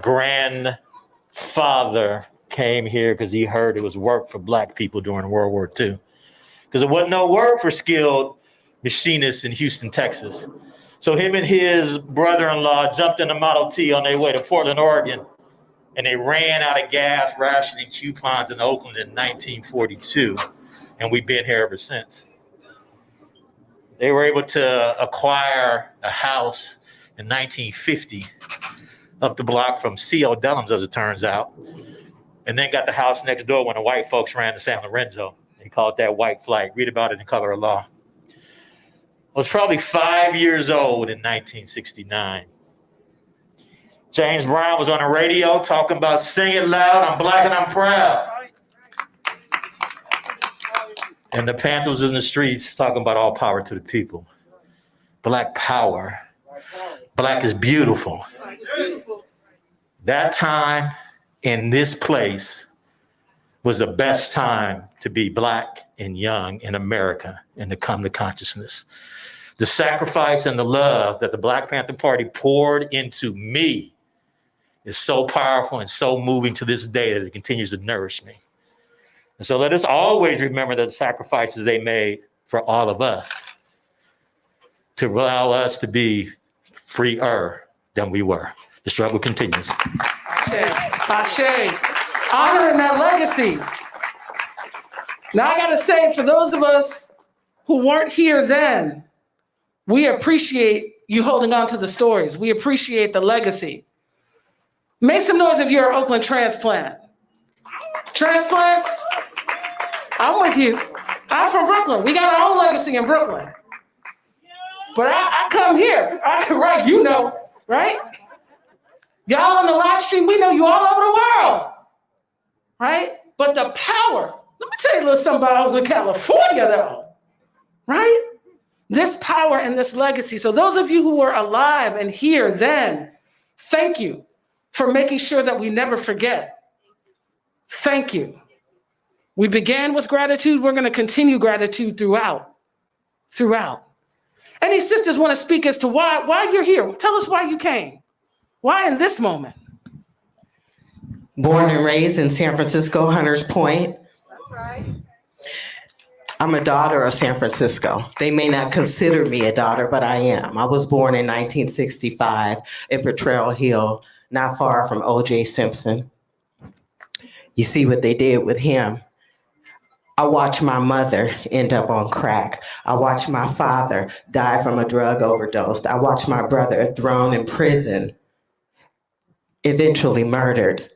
grandfather came here because he heard it was work for Black people during World War II. Because there wasn't no work for skilled machinists in Houston, Texas. So him and his brother-in-law jumped in a Model T on their way to Portland, Oregon. And they ran out of gas, rationing coupons in Oakland in 1942. And we've been here ever since. They were able to acquire a house in 1950 up the block from C.O. Dellums, as it turns out. And then got the house next door when the white folks ran to San Lorenzo. They called that white flight. Read about it in Color of Law. I was probably 5 years old in 1969. James Brown was on the radio talking about sing it loud, I'm Black and I'm proud. And the Panthers in the streets talking about all power to the people. Black power. Black is beautiful. That time in this place was the best time to be Black and young in America and to come to consciousness. The sacrifice and the love that the Black Panther Party poured into me is so powerful and so moving to this day that it continues to nourish me. And so let us always remember the sacrifices they made for all of us to allow us to be freer than we were. The struggle continues. Ashe. Honoring that legacy. Now I gotta say, for those of us who weren't here then, we appreciate you holding on to the stories. We appreciate the legacy. Make some noise if you're an Oakland transplant. Transplants, I'm with you. I'm from Brooklyn. We got our own legacy in Brooklyn. But I come here, right? You know, right? Y'all on the live stream, we know you all over the world, right? But the power, let me tell you a little something about Oakland, California, though, right? This power and this legacy. So those of you who were alive and here then, thank you for making sure that we never forget. Thank you. We began with gratitude. We're going to continue gratitude throughout. Any sisters want to speak as to why you're here? Tell us why you came. Why in this moment? Born and raised in San Francisco, Hunters Point. That's right. I'm a daughter of San Francisco. They may not consider me a daughter, but I am. I was born in 1965 in Potrero Hill, not far from O.J. Simpson. You see what they did with him. I watched my mother end up on crack. I watched my father die from a drug overdose. I watched my brother thrown in prison, eventually murdered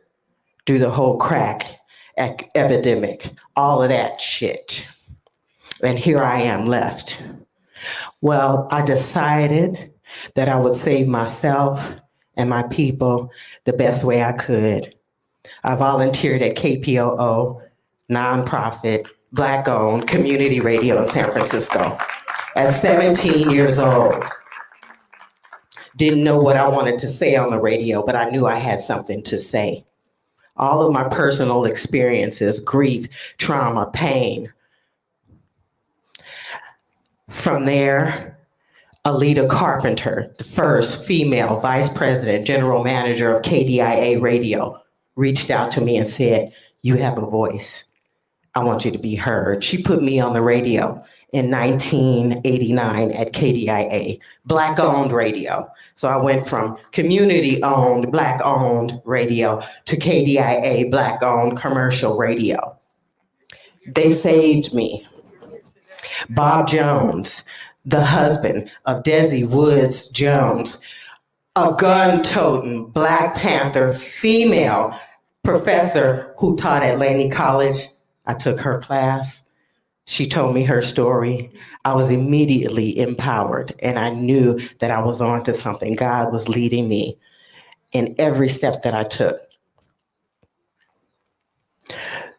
through the whole crack epidemic, all of that shit. And here I am left. Well, I decided that I would save myself and my people the best way I could. I volunteered at KPOO, nonprofit, Black-owned community radio in San Francisco at 17 years old. Didn't know what I wanted to say on the radio, but I knew I had something to say. All of my personal experiences, grief, trauma, pain. From there, Alita Carpenter, the first female vice president, general manager of KDIA Radio, reached out to me and said, "You have a voice. I want you to be heard." She put me on the radio in 1989 at KDIA, Black-owned radio. So I went from community-owned, Black-owned radio to KDIA, Black-owned commercial radio. They saved me. Bob Jones, the husband of Desi Woods Jones, a gun-toting Black Panther female professor who taught at Laney College. I took her class. She told me her story. I was immediately empowered, and I knew that I was on to something. God was leading me in every step that I took.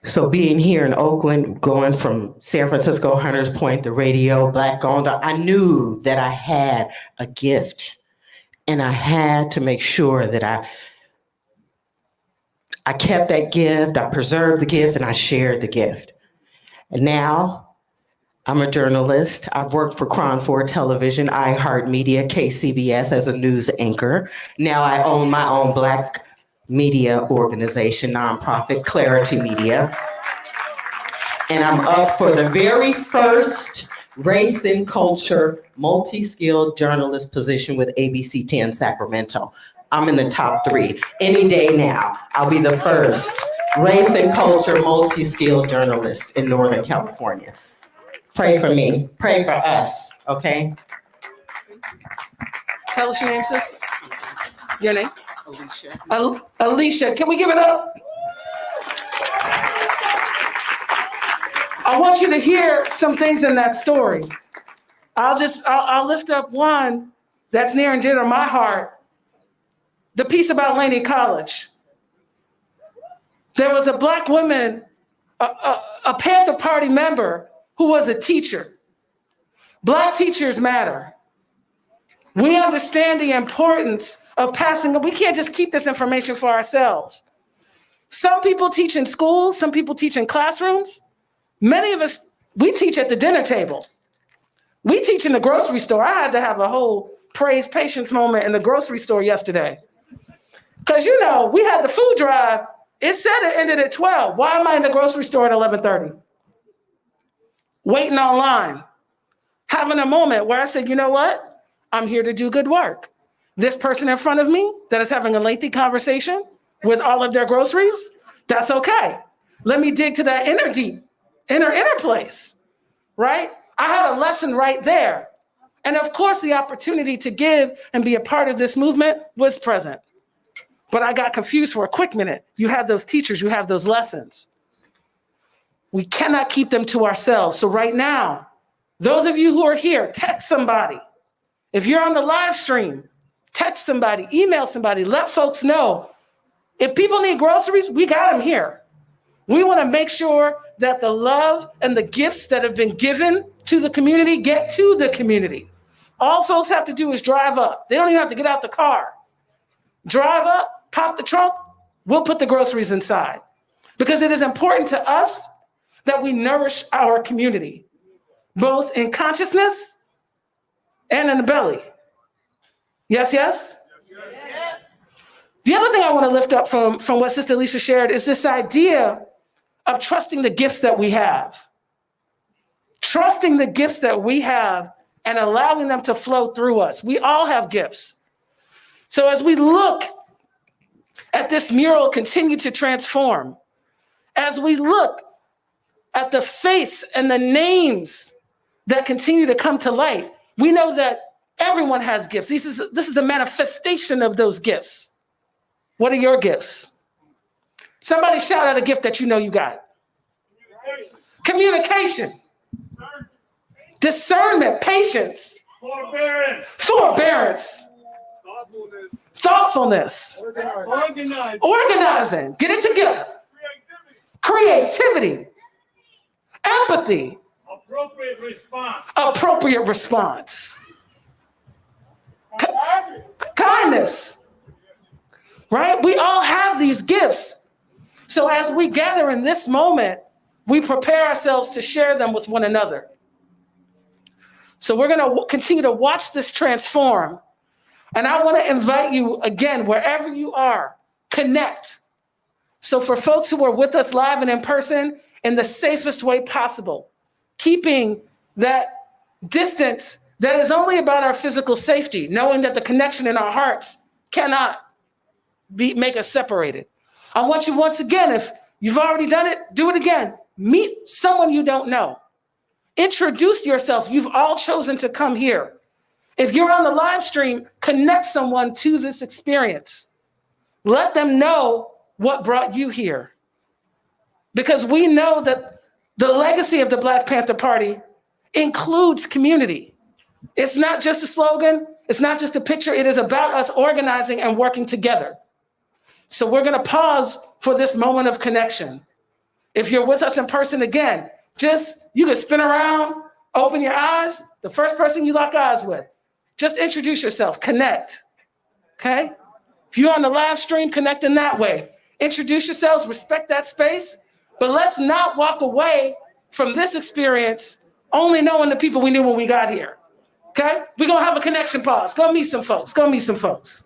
So being here in Oakland, going from San Francisco, Hunters Point, the radio, Black-owned, I knew that I had a gift, and I had to make sure that I kept that gift, I preserved the gift, and I shared the gift. And now I'm a journalist. I've worked for Cron 4 Television, iHeartMedia, KCBS as a news anchor. Now I own my own Black media organization, nonprofit, Clarity Media. And I'm up for the very first race and culture multi-skilled journalist position with ABC 10 Sacramento. I'm in the top 3. Any day now, I'll be the first race and culture multi-skilled journalist in Northern California. Pray for me, pray for us, okay? Tell us your name, sis. Your name? Alicia. Alicia, can we give it up? I want you to hear some things in that story. I'll lift up one that's near and dear to my heart. The piece about Laney College. There was a Black woman, a Panther Party member who was a teacher. Black teachers matter. We understand the importance of passing. We can't just keep this information for ourselves. Some people teach in schools, some people teach in classrooms. Many of us, we teach at the dinner table. We teach in the grocery store. I had to have a whole praise patience moment in the grocery store yesterday. Because, you know, we had the food drive. It said it ended at 12. Why am I in the grocery store at 11:30? Waiting online. Having a moment where I said, you know what? I'm here to do good work. This person in front of me that is having a lengthy conversation with all of their groceries, that's okay. Let me dig to that inner place, right? I had a lesson right there. And of course, the opportunity to give and be a part of this movement was present. But I got confused for a quick minute. You have those teachers, you have those lessons. We cannot keep them to ourselves. So right now, those of you who are here, text somebody. If you're on the live stream, text somebody, email somebody, let folks know. If people need groceries, we got them here. We want to make sure that the love and the gifts that have been given to the community get to the community. All folks have to do is drive up. They don't even have to get out the car. Drive up, pop the trunk, we'll put the groceries inside. Because it is important to us that we nourish our community, both in consciousness and in the belly. Yes, yes? Yes. The other thing I want to lift up from what Sister Alicia shared is this idea of trusting the gifts that we have. Trusting the gifts that we have and allowing them to flow through us. We all have gifts. So as we look at this mural continue to transform, as we look at the face and the names that continue to come to light, we know that everyone has gifts. This is a manifestation of those gifts. What are your gifts? Somebody shout out a gift that you know you got. Communication. Discernment, patience. Forbearance. Thoughtfulness. Organizing. Get it together. Creativity. Empathy. Appropriate response. Kindness. Right? We all have these gifts. So as we gather in this moment, we prepare ourselves to share them with one another. So we're going to continue to watch this transform. And I want to invite you again, wherever you are, connect. So for folks who are with us live and in person, in the safest way possible, keeping that distance that is only about our physical safety, knowing that the connection in our hearts cannot make us separated. I want you once again, if you've already done it, do it again. Meet someone you don't know. Introduce yourself. You've all chosen to come here. If you're on the live stream, connect someone to this experience. Let them know what brought you here. Because we know that the legacy of the Black Panther Party includes community. It's not just a slogan. It's not just a picture. It is about us organizing and working together. So we're going to pause for this moment of connection. If you're with us in person again, you can spin around, open your eyes, the first person you lock eyes with. Just introduce yourself, connect, okay? If you're on the live stream, connect in that way. Introduce yourselves, respect that space, but let's not walk away from this experience only knowing the people we knew when we got here, okay? We're gonna have a connection pause. Go meet some folks, go meet some folks.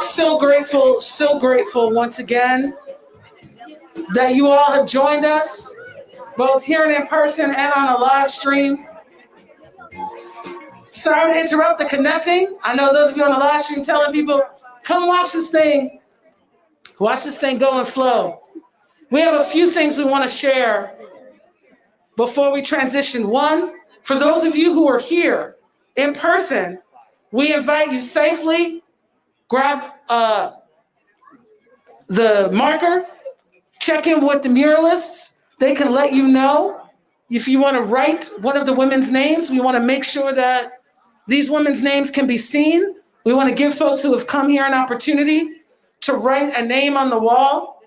So grateful once again that you all have joined us, both here and in person and on a live stream. Sorry to interrupt the connecting. I know those of you on the live stream telling people, come watch this thing go and flow. We have a few things we want to share before we transition. One, for those of you who are here in person, we invite you safely, grab the marker, check in with the muralists. They can let you know if you want to write one of the women's names. We want to make sure that these women's names can be seen. We want to give folks who have come here an opportunity to write a name on the wall.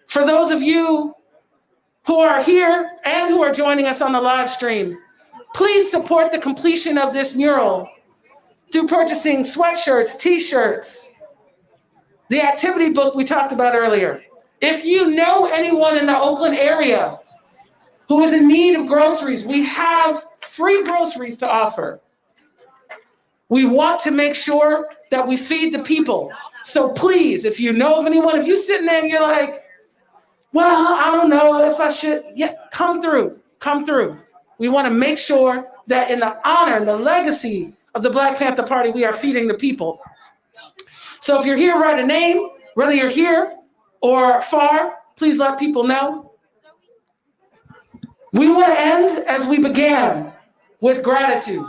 For those of you who are here and who are joining us on the live stream, please support the completion of this mural through purchasing sweatshirts, t-shirts, the activity book we talked about earlier. If you know anyone in the Oakland area who is in need of groceries, we have free groceries to offer. We want to make sure that we feed the people. So please, if you know of anyone, if you're sitting there and you're like, well, I don't know if I should, yeah, come through. We want to make sure that in the honor and the legacy of the Black Panther Party, we are feeding the people. So if you're here, write a name, whether you're here or far, please let people know. We want to end as we began, with gratitude.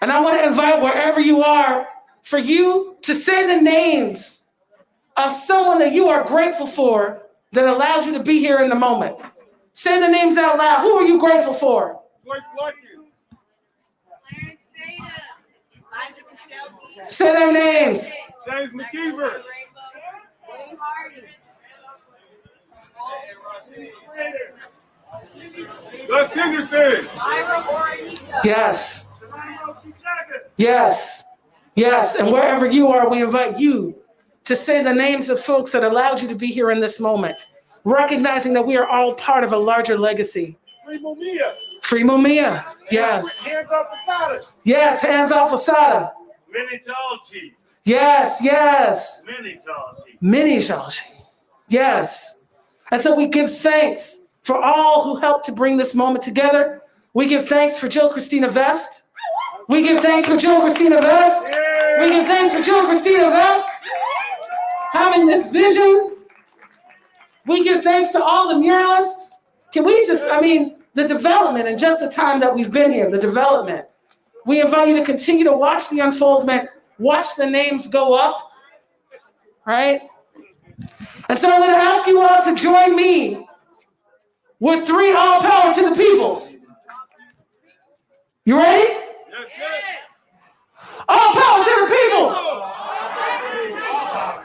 And I want to invite, wherever you are, for you to say the names of someone that you are grateful for that allows you to be here in the moment. Say the names out loud. Who are you grateful for? Say their names. James McKeever. Gus Henderson. Yes. Yes. Yes. And wherever you are, we invite you to say the names of folks that allowed you to be here in this moment, recognizing that we are all part of a larger legacy. Free Mumia. Free Mumia. Yes. Hands off Asada. Yes. Hands off Asada. Minnie Jalchi. Yes. Yes. Minnie Jalchi. Minnie Jalchi. Yes. And so we give thanks for all who helped to bring this moment together. We give thanks for Jill Christina Vest. We give thanks for Jill Christina Vest. We give thanks for Jill Christina Vest having this vision. We give thanks to all the muralists. Can we just, the development and just the time that we've been here, the development. We invite you to continue to watch the unfoldment, watch the names go up, right? And so I'm going to ask you all to join me with 3 all power to the peoples. You ready? Yes, yes. All power to the people.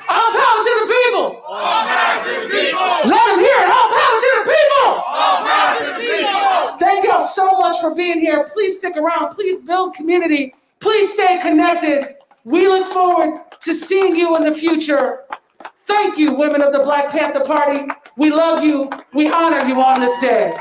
All power to the people. All power to the people. Let them hear it. All power to the people. All power to the people. Thank y'all so much for being here. Please stick around. Please build community. Please stay connected. We look forward to seeing you in the future. Thank you, women of the Black Panther Party. We love you. We honor you on this day.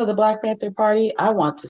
of the Black Panther Party, I want to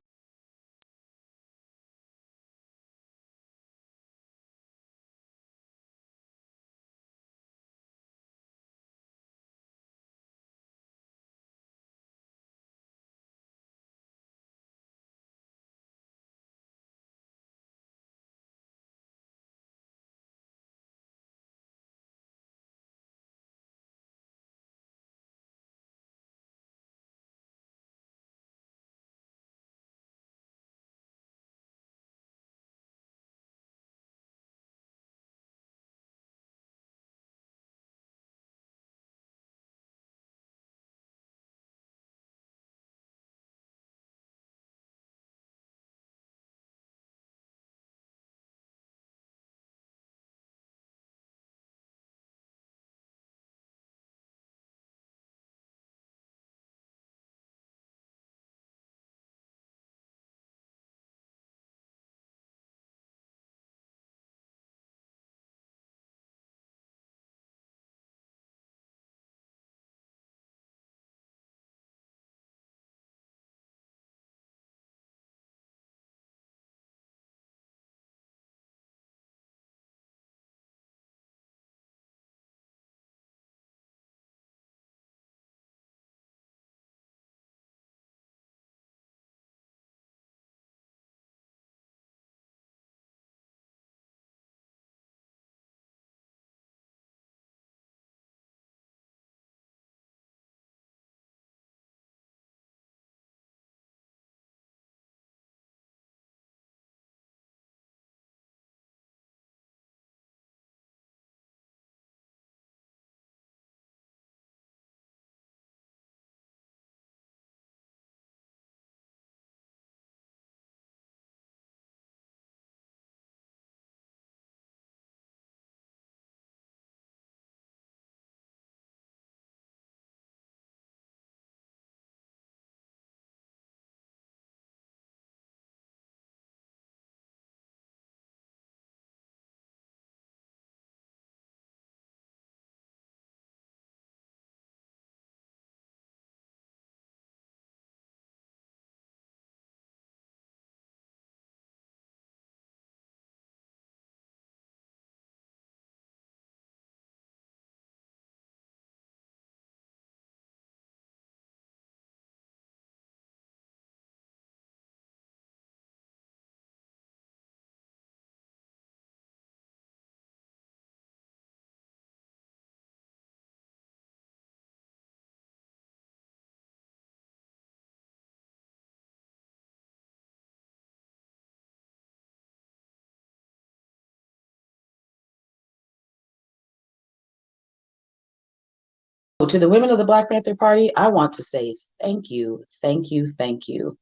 to the women of the Black Panther Party, I want to say thank you, thank you, thank you.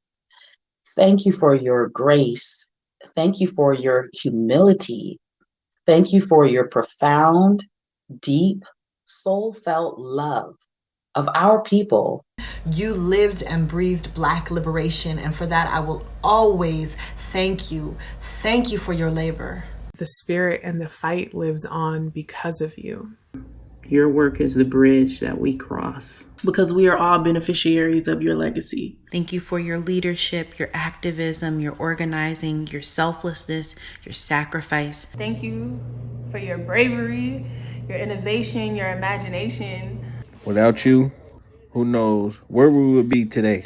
Thank you for your grace. Thank you for your humility. Thank you for your profound, deep, soul-felt love of our people. You lived and breathed Black liberation, and for that I will always thank you. Thank you for your labor. The spirit and the fight lives on because of you. Your work is the bridge that we cross. Because we are all beneficiaries of your legacy. Thank you for your leadership, your activism, your organizing, your selflessness, your sacrifice. Thank you for your bravery, your innovation, your imagination. Without you, who knows where we would be today.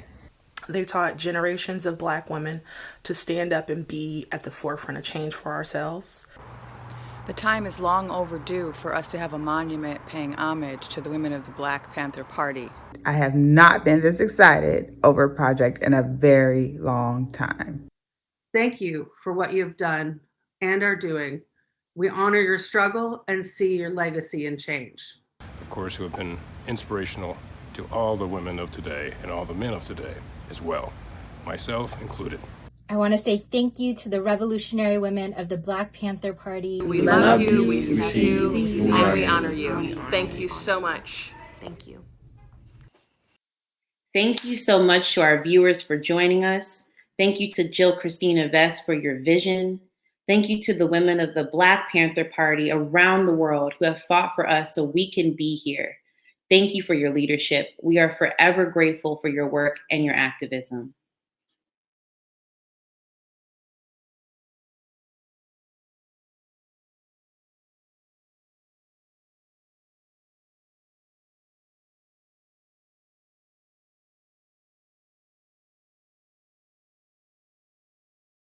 They taught generations of Black women to stand up and be at the forefront of change for ourselves. The time is long overdue for us to have a monument paying homage to the women of the Black Panther Party. I have not been this excited over a project in a very long time. Thank you for what you've done and are doing. We honor your struggle and see your legacy and change. Of course, who have been inspirational to all the women of today and all the men of today as well, myself included. I want to say thank you to the revolutionary women of the Black Panther Party. We love you, we see you, and we honor you. Thank you so much. Thank you. Thank you so much to our viewers for joining us. Thank you to Jill Christina Vest for your vision. Thank you to the women of the Black Panther Party around the world who have fought for us so we can be here. Thank you for your leadership. We are forever grateful for your work and your activism.